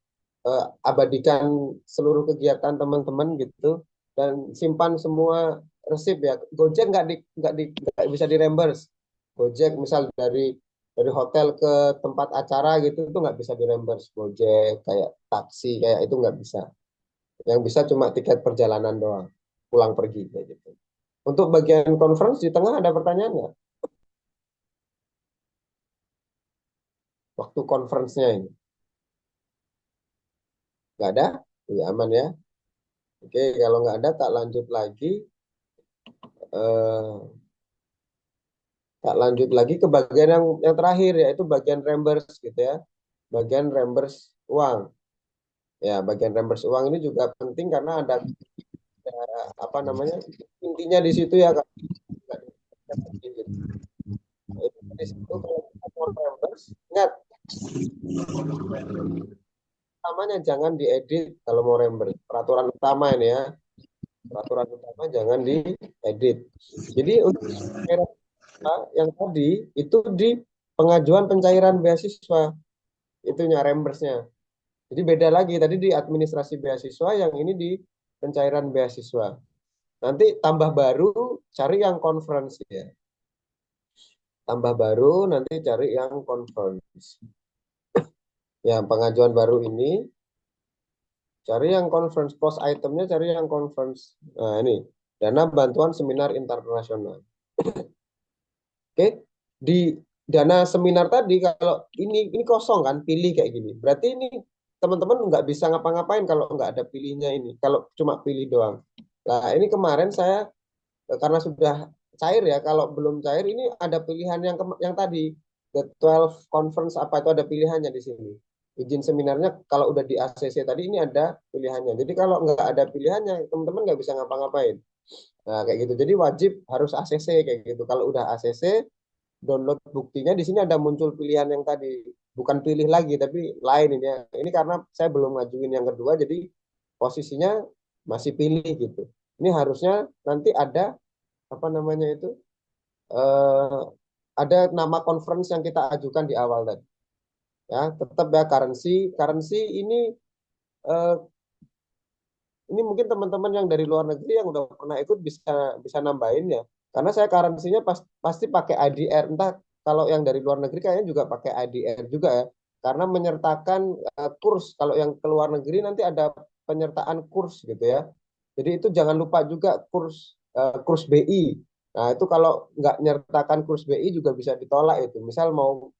abadikan seluruh kegiatan teman-teman gitu dan simpan semua resip ya. Gojek nggak bisa di reimburse. Gojek misal dari hotel ke tempat acara gitu itu nggak bisa di reimburse Gojek, kayak taksi kayak itu nggak bisa. Yang bisa cuma tiket perjalanan doang, pulang pergi kayak gitu. Untuk bagian conference di tengah ada pertanyaan nggak? Waktu conference-nya ini nggak ada? Ya aman ya. Oke, kalau nggak ada tak lanjut lagi. Eh, tak lanjut lagi ke bagian yang terakhir yaitu bagian reimburse gitu ya. Bagian reimburse uang. Ya, bagian reimburse uang ini juga penting karena ada apa namanya? Intinya di situ ya Kak. Itu di situ kalau kita mau reimburse, ingat utamanya jangan diedit kalau mau reimburse. Peraturan utama ini ya. Peraturan utama jangan diedit. Jadi untuk yang tadi itu di pengajuan pencairan beasiswa itunya reimburse-nya. Jadi beda lagi tadi di administrasi beasiswa, yang ini di pencairan beasiswa. Nanti tambah baru cari yang conference ya. Tambah baru nanti cari yang conference. Yang pengajuan baru ini cari yang conference, post itemnya cari yang conference. Nah ini dana bantuan seminar internasional. Oke, di dana seminar tadi kalau ini kosong kan, pilih kayak gini. Berarti ini teman-teman nggak bisa ngapa-ngapain kalau nggak ada pilihnya ini. Kalau cuma pilih doang. Nah ini kemarin saya karena sudah cair ya. Kalau belum cair ini ada pilihan yang tadi the 12 conference apa itu ada pilihannya di sini. Izin seminarnya kalau udah di ACC tadi ini ada pilihannya. Jadi kalau nggak ada pilihannya teman-teman nggak bisa ngapa-ngapain. Nah kayak gitu. Jadi wajib harus ACC kayak gitu. Kalau udah ACC download buktinya di sini ada muncul pilihan yang tadi, bukan pilih lagi tapi lain ini ya. Ini karena saya belum ngajuin yang kedua jadi posisinya masih pilih gitu. Ini harusnya nanti ada apa namanya itu eh, ada nama conference yang kita ajukan di awal tadi ya. Tetap ya, currency eh, ini mungkin teman-teman yang dari luar negeri yang udah pernah ikut bisa bisa nambahin ya. Karena saya currency-nya pasti pakai IDR. Entah kalau yang dari luar negeri kayaknya juga pakai IDR juga ya. Karena menyertakan kurs. Kalau yang ke luar negeri nanti ada penyertaan kurs gitu ya. Jadi itu jangan lupa juga kurs BI. Nah, itu kalau nggak nyertakan kurs BI juga bisa ditolak itu. Misal mau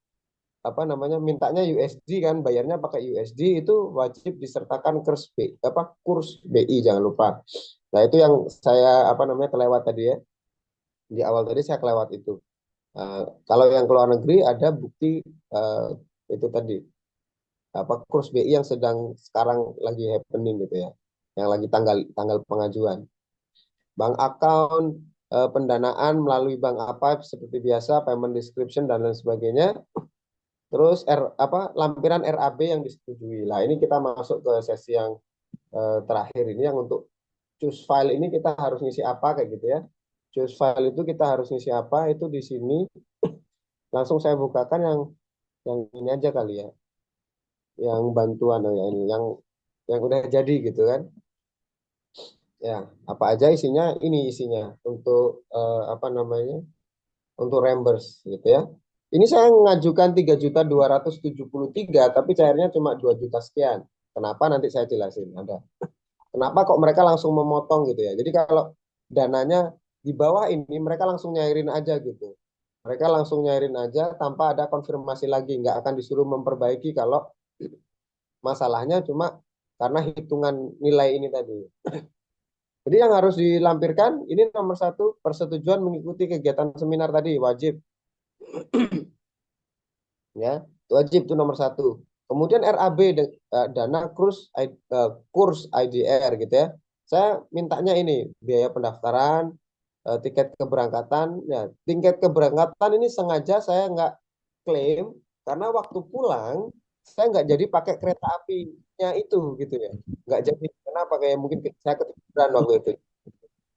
apa namanya mintanya USD kan, bayarnya pakai USD, itu wajib disertakan kurs BI jangan lupa. Nah itu yang saya apa namanya kelewat tadi ya, di awal tadi saya kelewat itu. Kalau yang ke luar negeri ada bukti uh, itu tadi apa kurs BI yang sedang sekarang lagi happening gitu ya, yang lagi tanggal tanggal pengajuan. Bank account, pendanaan melalui bank apa seperti biasa, payment description dan lain sebagainya. Terus lampiran RAB yang disetujui. Nah, ini kita masuk ke sesi yang terakhir ini, yang untuk choose file ini kita harus ngisi apa kayak gitu ya. Choose file itu kita harus ngisi apa itu di sini. Langsung saya bukakan yang ini aja kali ya. Yang bantuan ya ini yang udah jadi gitu kan. Ya, apa aja isinya? Ini isinya untuk apa namanya? Untuk reimburse gitu ya. Ini saya mengajukan 3.273 tapi cairnya cuma 2 juta sekian. Kenapa nanti saya jelasin. Ada. Kenapa kok mereka langsung memotong gitu ya. Jadi kalau dananya di bawah ini mereka langsung nyairin aja gitu. Mereka langsung nyairin aja tanpa ada konfirmasi lagi. Nggak akan disuruh memperbaiki kalau masalahnya cuma karena hitungan nilai ini tadi. Jadi yang harus dilampirkan ini nomor satu, persetujuan mengikuti kegiatan seminar tadi wajib ya, wajib itu nomor satu. Kemudian RAB dana kurs IDR gitu ya. Saya mintanya ini biaya pendaftaran, tiket keberangkatan. Ya, tiket keberangkatan ini sengaja saya nggak klaim karena waktu pulang saya nggak jadi pakai kereta apinya itu gitu ya. Nggak jadi kenapa kayak mungkin saya ketiduran waktu itu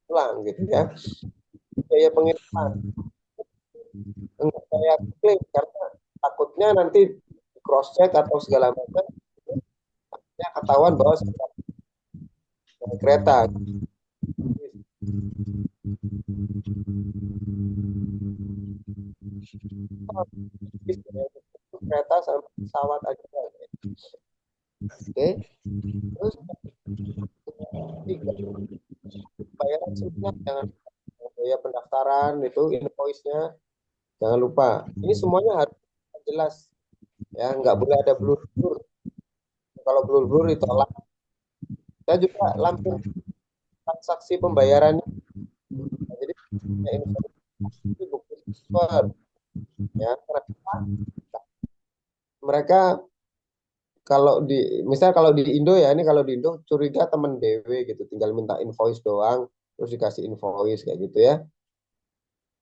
pulang gitu ya. Biaya pengiriman enggak saya klaim karena takutnya nanti cross check atau segala macam ya ketahuan bahwa saya naik kereta. bis ya, kereta sama pesawat aja. Oke, terus tiga bayaran semuanya jangan biaya pendaftaran itu invoice-nya jangan lupa. Ini semuanya harus jelas ya, nggak boleh ada blur-blur. Kalau blur-blur ditolak. Saya juga lampir transaksi pembayarannya. Jadi ya, ini bukti transfer ya. Mereka kalau di misal kalau di Indo ya, ini kalau di Indo curiga temen DW gitu, tinggal minta invoice doang terus dikasih invoice kayak gitu ya.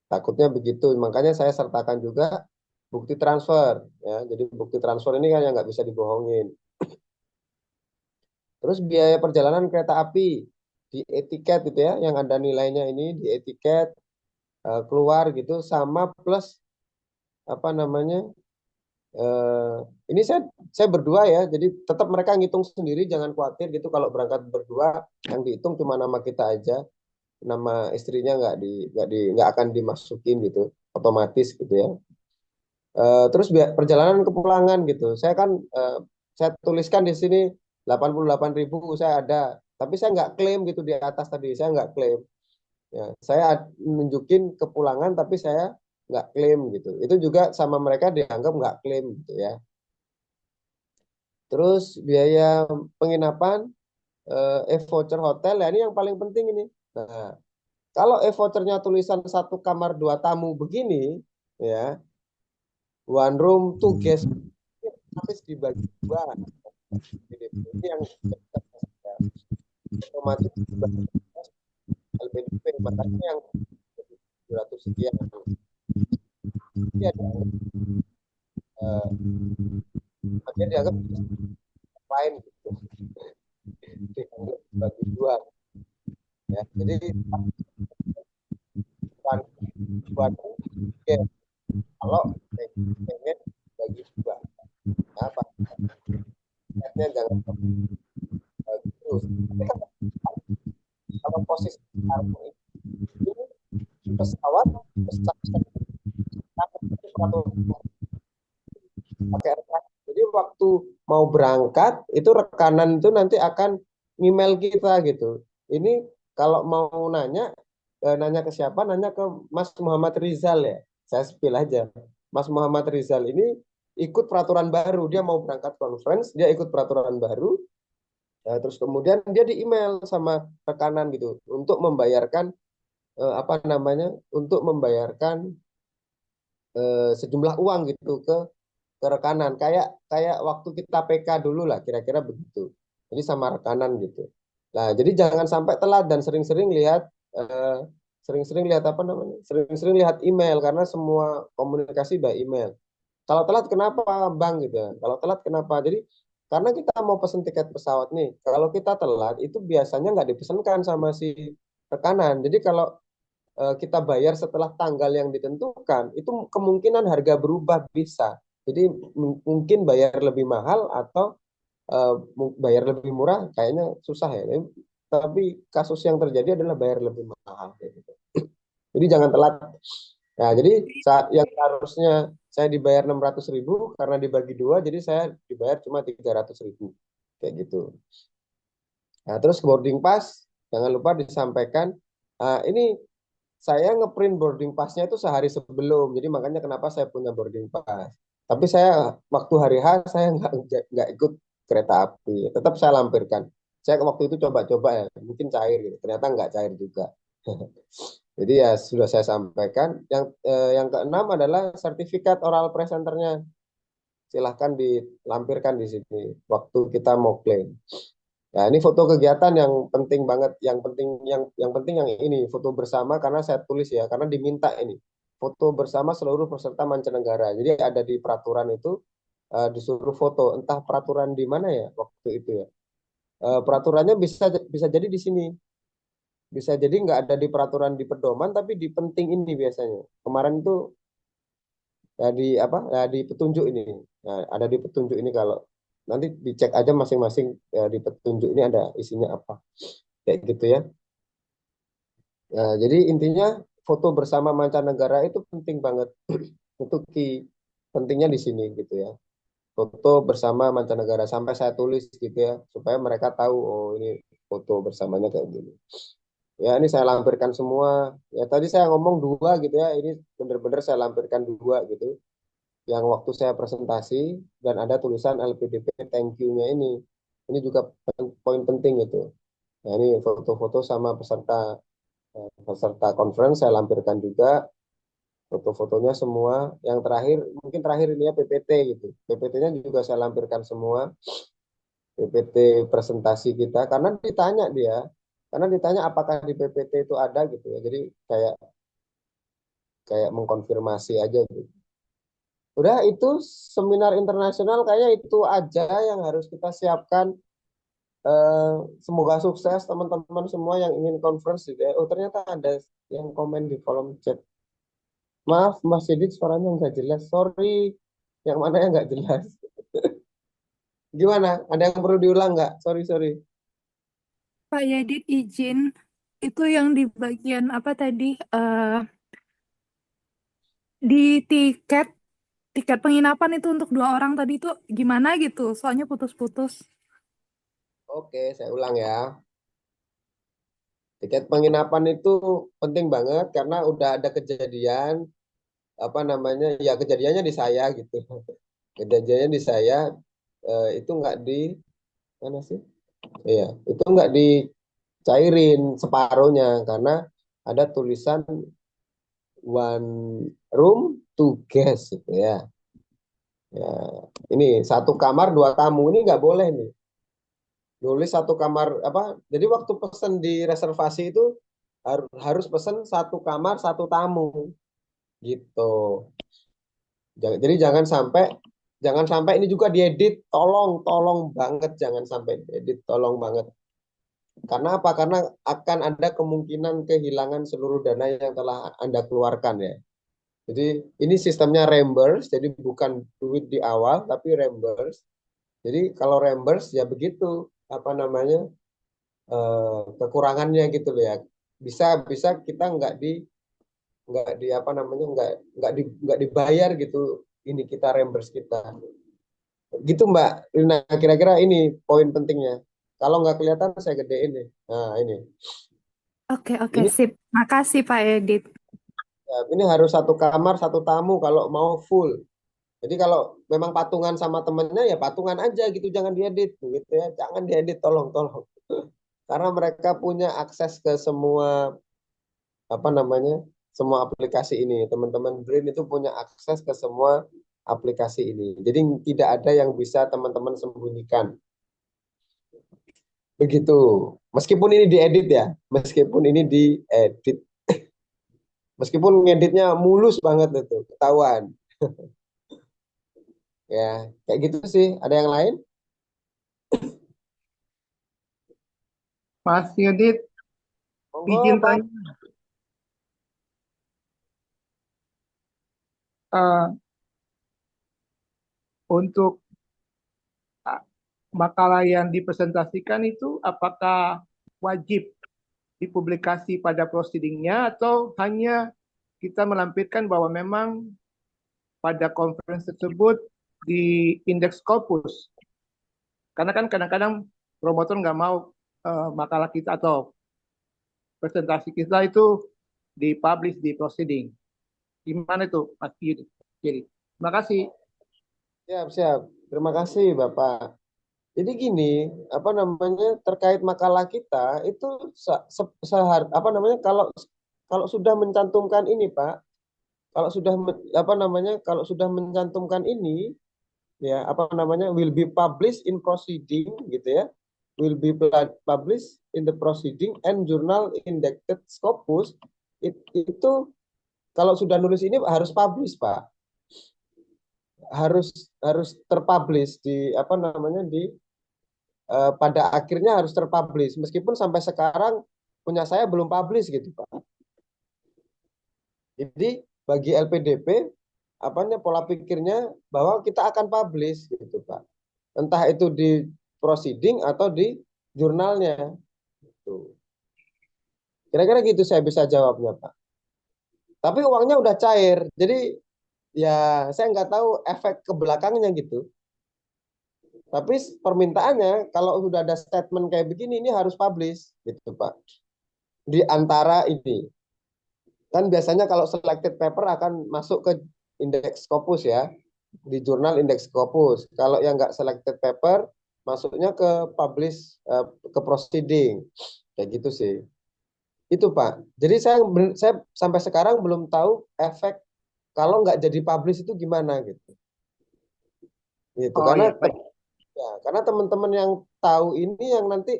Takutnya begitu, makanya saya sertakan juga bukti transfer ya. Jadi bukti transfer ini kan yang nggak bisa dibohongin. Terus biaya perjalanan kereta api di etiket gitu ya, yang ada nilainya ini di etiket keluar gitu sama plus apa namanya, eh, ini saya berdua ya, jadi tetap mereka ngitung sendiri, jangan khawatir gitu kalau berangkat berdua yang dihitung cuma nama kita aja, nama istrinya nggak akan dimasukin gitu otomatis gitu ya. Terus perjalanan kepulangan gitu, saya tuliskan di sini 88.000 saya ada, tapi saya nggak klaim gitu di atas tadi, saya nggak klaim ya, saya nunjukin kepulangan tapi saya nggak klaim gitu, itu juga sama mereka dianggap nggak klaim gitu ya. Terus biaya penginapan, e-voucher hotel ya, ini yang paling penting ini. Nah, kalau e-vouchernya tulisan satu kamar dua tamu begini ya, one room two guest, habis dibagi dua. Ini yang otomatis dibagi LPDP, makanya yang 200 sekian. Ini ada makanya dianggap lain gitu, dianggap bagi dua ya. Jadi one, one ya, kalau pengen bagi dua apa paketnya jangan bagi terus. Tapi kalau posisi sekarang ini pesawat pesawat pakai rekanan. Jadi waktu mau berangkat itu rekanan itu nanti akan email kita gitu. Ini kalau mau nanya, nanya ke siapa? Nanya ke Mas Muhammad Rizal ya. Saya spill aja. Mas Muhammad Rizal ini ikut peraturan baru. Dia mau berangkat conference, dia ikut peraturan baru. Ya, terus kemudian dia di email sama rekanan gitu untuk membayarkan apa namanya? Untuk membayarkan sejumlah uang gitu ke rekanan, kayak kayak waktu kita PK dulu lah, kira-kira begitu. Jadi sama rekanan gitu. Nah, jadi jangan sampai telat dan sering-sering lihat eh, sering-sering lihat apa namanya, sering-sering lihat email karena semua komunikasi by email. Kalau telat kenapa bang gitu ya, kalau telat kenapa, jadi karena kita mau pesen tiket pesawat nih, kalau kita telat itu biasanya nggak dipesankan sama si rekanan. Jadi kalau kita bayar setelah tanggal yang ditentukan, itu kemungkinan harga berubah bisa. Jadi mungkin bayar lebih mahal atau bayar lebih murah, kayaknya susah ya. Tapi kasus yang terjadi adalah bayar lebih mahal. Gitu. Jadi jangan telat. Nah, jadi saat yang harusnya saya dibayar 600.000 karena dibagi dua, jadi saya dibayar cuma 300.000. Kayak gitu. Nah, terus boarding pass, jangan lupa disampaikan. Ini saya ngeprint boarding passnya itu sehari sebelum, jadi makanya kenapa saya punya boarding pass. Tapi saya waktu hari H saya nggak ikut kereta api, tetap saya lampirkan. Saya waktu itu coba-coba ya, mungkin cair gitu, ternyata nggak cair juga. Jadi ya sudah saya sampaikan. Yang keenam adalah sertifikat oral presenternya. Silahkan dilampirkan di sini waktu kita mau klaim. Ya, ini foto kegiatan yang penting banget, yang penting yang ini foto bersama karena saya tulis ya, karena diminta ini foto bersama seluruh peserta mancanegara. Jadi ada di peraturan itu disuruh foto, entah peraturan di mana ya waktu itu ya. Peraturannya bisa bisa jadi di sini, bisa jadi nggak ada di peraturan di pedoman, tapi di penting ini biasanya. Kemarin itu ya di apa? Ya di petunjuk ini. Nah, ada di petunjuk ini kalau nanti dicek aja masing-masing ya, di petunjuk ini ada isinya apa. Kayak gitu ya. Nah, jadi intinya foto bersama mancanegara itu penting banget. Itu pentingnya di sini gitu ya. Foto bersama mancanegara sampai saya tulis gitu ya supaya mereka tahu oh ini foto bersamanya kayak gini. Ya ini saya lampirkan semua. Ya tadi saya ngomong dua gitu ya. Ini benar-benar saya lampirkan dua gitu. Yang waktu saya presentasi dan ada tulisan LPDP thank you-nya ini. Ini juga poin penting itu. Nah, ini foto-foto sama peserta conference saya lampirkan juga foto-fotonya semua. Yang terakhir mungkin terakhir ini ya PPT gitu. PPT-nya juga saya lampirkan semua. PPT presentasi kita karena ditanya apakah di PPT itu ada gitu ya. Jadi kayak kayak mengkonfirmasi aja gitu. Udah itu seminar internasional kayaknya itu aja yang harus kita siapkan. Eh, Semoga sukses teman-teman semua yang ingin conference gitu ya. Oh ternyata ada yang komen di kolom chat. Maaf Mas Sidit suaranya nggak jelas. Sorry. Yang mana yang nggak jelas? Gimana? Ada yang perlu diulang nggak? Sorry sorry. Pak Yadid izin, itu yang di bagian apa tadi, di tiket tiket penginapan itu untuk 2 orang tadi itu gimana gitu? Soalnya putus-putus. Oke, saya ulang ya. Tiket penginapan itu penting banget karena udah ada kejadian apa namanya ya kejadiannya di saya gitu. Kejadiannya di saya itu nggak di mana sih? Iya, itu nggak dicairin separuhnya karena ada tulisan one room two guest gitu ya. Ya, ini satu kamar dua tamu ini nggak boleh nih. Nulis satu kamar apa? Jadi waktu pesan di reservasi itu harus pesan satu kamar satu tamu gitu. Jadi jangan sampai ini juga diedit. Tolong banget jangan sampai diedit. Tolong banget. Karena apa? Karena akan ada kemungkinan kehilangan seluruh dana yang telah Anda keluarkan ya. Jadi ini sistemnya reimburse, jadi bukan duit di awal tapi reimburse. Jadi kalau reimburse ya begitu apa namanya kekurangannya gitu loh ya. Bisa bisa kita nggak di apa namanya nggak dibayar gitu ini kita reimburse kita. Gitu Mbak. Nah kira-kira ini poin pentingnya. Kalau nggak kelihatan saya gedein nih. Nah ini. Oke, oke, Ini sip. Makasih Pak Yadid. ini harus satu kamar satu tamu kalau mau full. Jadi kalau memang patungan sama temennya ya patungan aja gitu, jangan diedit gitu ya, jangan diedit tolong. Karena mereka punya akses ke semua apa namanya, semua aplikasi ini. Teman-teman Brain itu punya akses ke semua aplikasi ini. Jadi tidak ada yang bisa teman-teman sembunyikan. Begitu. Meskipun ini diedit ya, meskipun ini diedit, meskipun ngeditnya mulus banget itu, ketahuan. Ya, kayak gitu sih. Ada yang lain? Mas Yudit, izin Monggo, Pak. tanya, eh, untuk ah, makalah yang dipresentasikan itu apakah wajib dipublikasi pada proceedingnya atau hanya kita melampirkan bahwa memang pada conference tersebut di indeks Scopus? Karena kan kadang-kadang promotor nggak mau makalah kita atau presentasi kita itu dipublish di proceeding. Gimana itu, Mas Yudit? Jadi, terima kasih. Siap. Terima kasih, Bapak. Jadi gini, apa namanya terkait makalah kita itu apa namanya kalau kalau sudah mencantumkan ini, Pak, kalau sudah apa namanya kalau sudah mencantumkan ini ya apa namanya will be published in proceeding gitu ya. Will be published in the proceeding and journal indexed Scopus itu kalau sudah nulis ini harus publish, Pak. Harus harus terpublish di apa namanya pada akhirnya harus terpublish meskipun sampai sekarang punya saya belum publish gitu Pak. Jadi bagi LPDP apanya pola pikirnya bahwa kita akan publish gitu Pak. Entah itu di proceeding atau di jurnalnya. Gitu. Kira-kira gitu saya bisa jawabnya Pak. Tapi uangnya udah cair. Jadi Ya, saya nggak tahu efek ke belakangnya gitu. Tapi permintaannya kalau sudah ada statement kayak begini ini harus publish gitu Pak. Di antara ini kan biasanya kalau selected paper akan masuk ke indeks Scopus ya, di jurnal indeks Scopus. Kalau yang nggak selected paper masuknya ke publish ke proceeding kayak gitu sih. Itu Pak. Jadi saya sampai sekarang belum tahu efek kalau nggak jadi publish itu gimana gitu. Gitu Oh ya, baik. karena teman-teman yang tahu ini yang nanti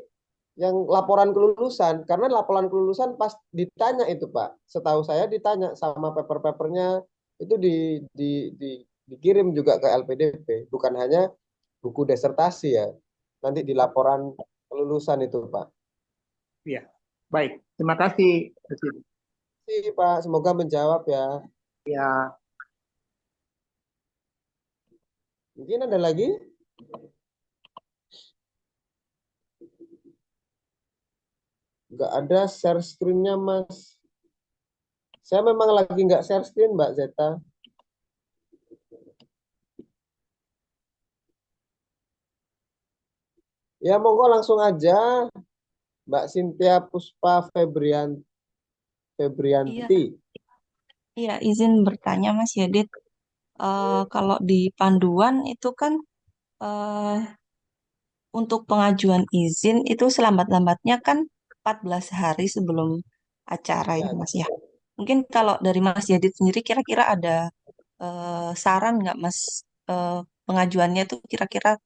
yang laporan kelulusan, karena laporan kelulusan pas ditanya itu Pak, setahu saya ditanya sama paper-papernya itu dikirim juga ke LPDP, bukan hanya buku disertasi ya, nanti di laporan kelulusan itu Pak. Ya, baik. Terima kasih, Presiden. Terima kasih Pak, semoga menjawab ya. Ya, Mungkin ada lagi? Nggak ada share screen-nya Mas. Saya memang lagi nggak share screen Mbak Zeta. Ya monggo langsung aja Mbak Cynthia Puspa Iya, Febrianti. iya, izin bertanya Mas Yadit. Kalau di panduan itu kan eh, untuk pengajuan izin itu selambat-lambatnya kan 14 hari sebelum acara ya Ya, Mas ya. Mungkin kalau dari Mas Yadit sendiri kira-kira ada saran nggak Mas, eh, pengajuannya itu kira-kira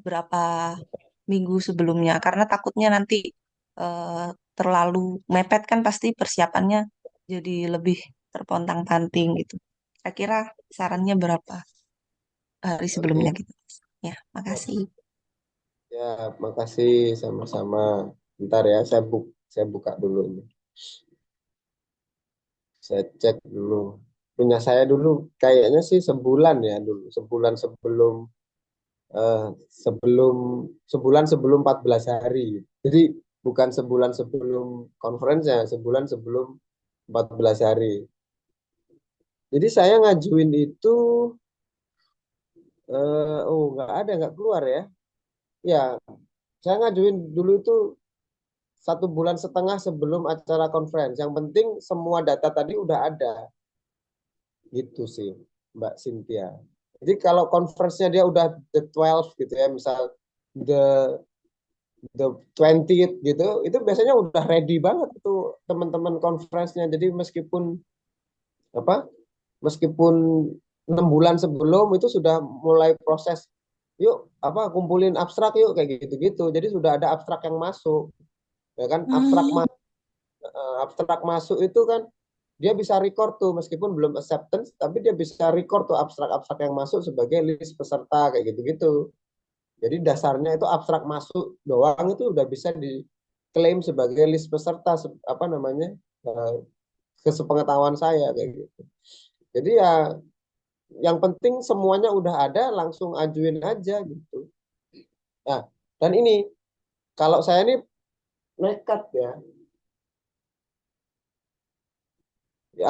berapa minggu sebelumnya? Karena takutnya nanti eh, terlalu mepet kan pasti persiapannya jadi lebih terpontang-panting gitu. Kira-kira sarannya berapa hari sebelumnya oke. gitu. Ya, makasih. Ya, makasih sama-sama. Bentar ya, saya buka dulu ini. Saya cek dulu. Punya saya dulu kayaknya sih sebulan ya dulu, sebulan eh, sebelum sebulan sebelum 14 hari. Jadi bukan sebulan sebelum konferensinya, sebulan sebelum 14 hari. Jadi saya ngajuin itu nggak keluar ya. Ya, saya ngajuin dulu itu 1,5 bulan sebelum acara conference. Yang penting semua data tadi udah ada, gitu sih, Mbak Cynthia. Jadi kalau conference-nya dia udah the 12 gitu ya, misal the the 20 gitu, itu biasanya udah ready banget tuh teman-teman conference-nya. Jadi apa? Meskipun 6 bulan sebelum itu sudah mulai proses, yuk apa kumpulin abstrak yuk kayak gitu-gitu. Jadi sudah ada abstrak yang masuk, ya kan? Hmm, Abstrak masuk itu kan dia bisa record tuh meskipun belum acceptance tapi dia bisa record tuh abstrak-abstrak yang masuk sebagai list peserta kayak gitu-gitu. Jadi dasarnya itu abstrak masuk doang itu udah bisa diklaim sebagai list peserta apa namanya? eh, Kesepengetahuan saya kayak gitu. Jadi ya yang penting semuanya udah ada langsung ajuin aja gitu. Nah, dan ini kalau saya ini nekat ya.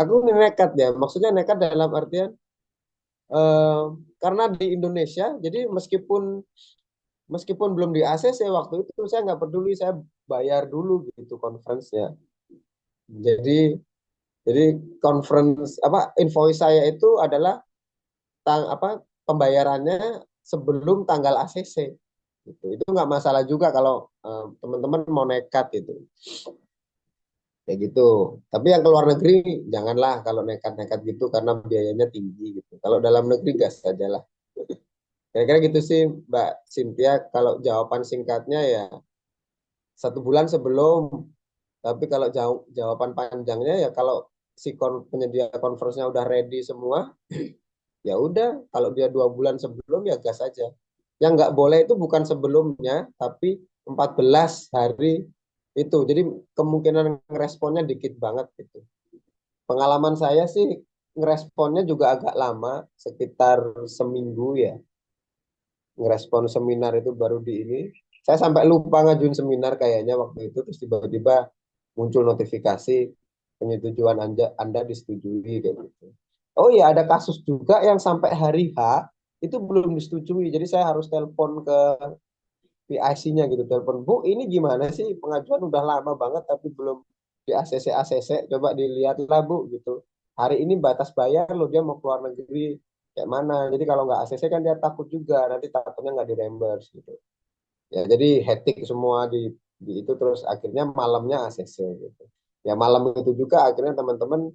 Aku ini nekat ya. Maksudnya nekat dalam artian eh, karena di Indonesia, jadi meskipun belum di ACC waktu itu saya nggak peduli, saya bayar dulu gitu conference-nya. Jadi jadi conference apa invoice saya itu adalah pembayarannya sebelum tanggal ACC. Gitu. Itu nggak masalah juga kalau teman-teman mau nekat gitu. Kayak gitu. Tapi yang ke luar negeri janganlah kalau nekat-nekat gitu karena biayanya tinggi gitu. Kalau dalam negeri gas saja lah. Kira-kira gitu sih Mbak Cynthia. Kalau jawaban singkatnya ya 1 bulan sebelum. Tapi kalau jawaban panjangnya ya kalau si penyedia conference-nya udah ready semua, ya udah. Kalau dia 2 bulan sebelum ya gas aja. Yang nggak boleh itu bukan sebelumnya, tapi 14 hari itu. Jadi kemungkinan responnya dikit banget gitu. Pengalaman saya sih ngeresponnya juga agak lama, sekitar seminggu ya. Ngerespon seminar itu baru di ini. Saya sampai lupa ngajuin seminar kayaknya waktu itu, terus tiba-tiba muncul notifikasi penyetujuan Anda disetujui kayak gitu. Oh iya, ada kasus juga yang sampai hari H itu belum disetujui. Jadi saya harus telepon ke PIC-nya gitu, telepon, Bu, ini gimana sih, pengajuan udah lama banget tapi belum di ACC ACC, coba dilihatlah Bu gitu. Hari ini batas bayar loh, dia mau keluar negeri kayak mana. Jadi kalau nggak ACC kan dia takut juga, nanti takutnya nggak di reimburse gitu. Ya jadi hektik semua di itu, terus akhirnya malamnya ACC gitu. Ya malam itu juga akhirnya teman-teman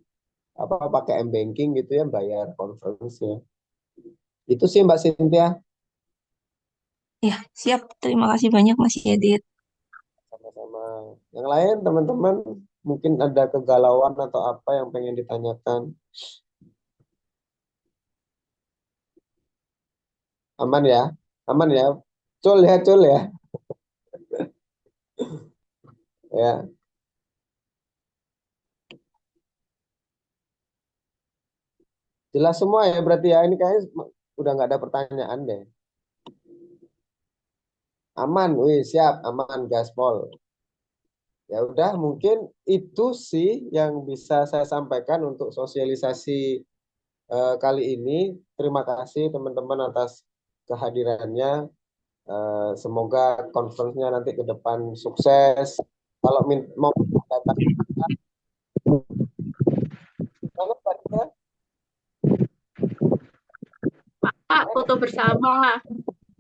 apa pakai m-banking gitu ya, bayar conference-nya. Itu sih Mbak Cynthia. Ya, siap. Terima kasih banyak Mas Yadit. Sama-sama. Yang lain teman-teman mungkin ada kegalauan atau apa yang pengen ditanyakan. Aman ya? Aman ya? Cul ya, cul ya. Ya, jelas semua ya berarti ya. Ini kayaknya udah nggak ada pertanyaan deh. Aman, wih siap, aman gaspol. Ya udah, mungkin itu sih yang bisa saya sampaikan untuk sosialisasi kali ini. Terima kasih teman-teman atas kehadirannya. Semoga conference-nya nanti ke depan sukses. Kalau mau datang, banget Pak Dika. Pak, foto bersama.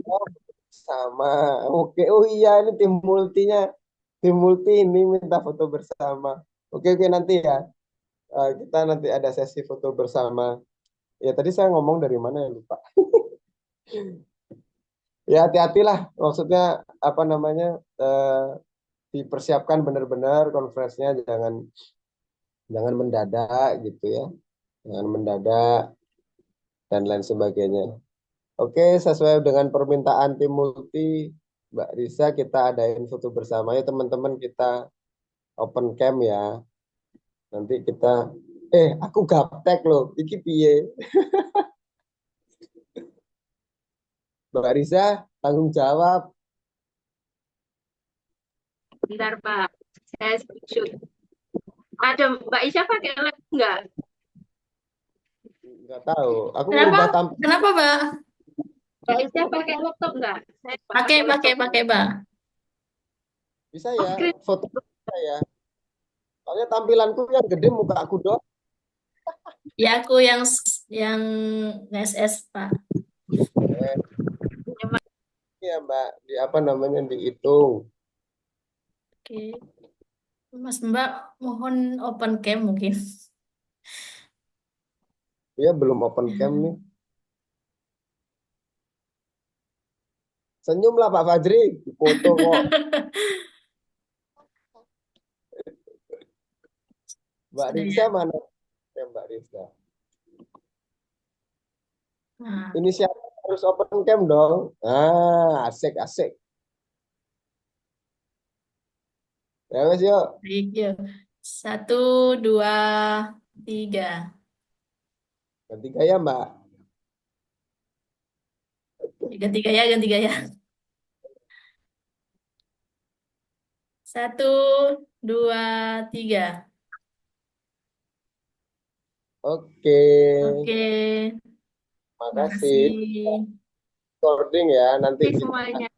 Oh, sama. Oke, oh iya ini tim multi ini minta foto bersama. Oke, oke nanti ya. Kita nanti ada sesi foto bersama. Ya tadi saya ngomong dari mana ya lupa. Ya hati-hatilah, maksudnya apa namanya, dipersiapkan benar-benar konferensinya, jangan jangan mendadak gitu ya, jangan mendadak dan lain sebagainya. Oke, sesuai dengan permintaan tim multi, Mbak Risa, kita adain foto bersama ya teman-teman, kita open cam ya. Nanti kita, aku gaptek loh, iki piye. Mbak Risa, tanggung jawab. Bentar, Pak. Saya screenshot. Ada Mbak Isya pakai lab nggak? Nggak tahu, aku Kenapa? merubah tampil. Kenapa, Mbak? Mbak Isya pakai laptop nggak? Saya Pakai, pakai laptop. Mbak. Bisa Oh, ya, screen. foto bisa ya. Soalnya tampilanku yang gede, muka aku doang. Ya, aku yang SS, Pak. Ya Mbak, di apa namanya, dihitung. Oke. Mbak, mohon open cam mungkin. Ya belum open cam nih. Senyumlah Pak Fajri, foto kok. Mbak Risa Saya. mana? Ya Mbak Risa. Nah, Ini siapa harus open cam dong. Asik asik. Ya wes yuk. baik, yuk. 1, 2, 3. Ganti gaya Mbak. Ganti gaya, ganti gaya. 1, 2, 3. Oke. Oke, Terima kasih. makasih. Recording ya. Nanti Oke kita semuanya.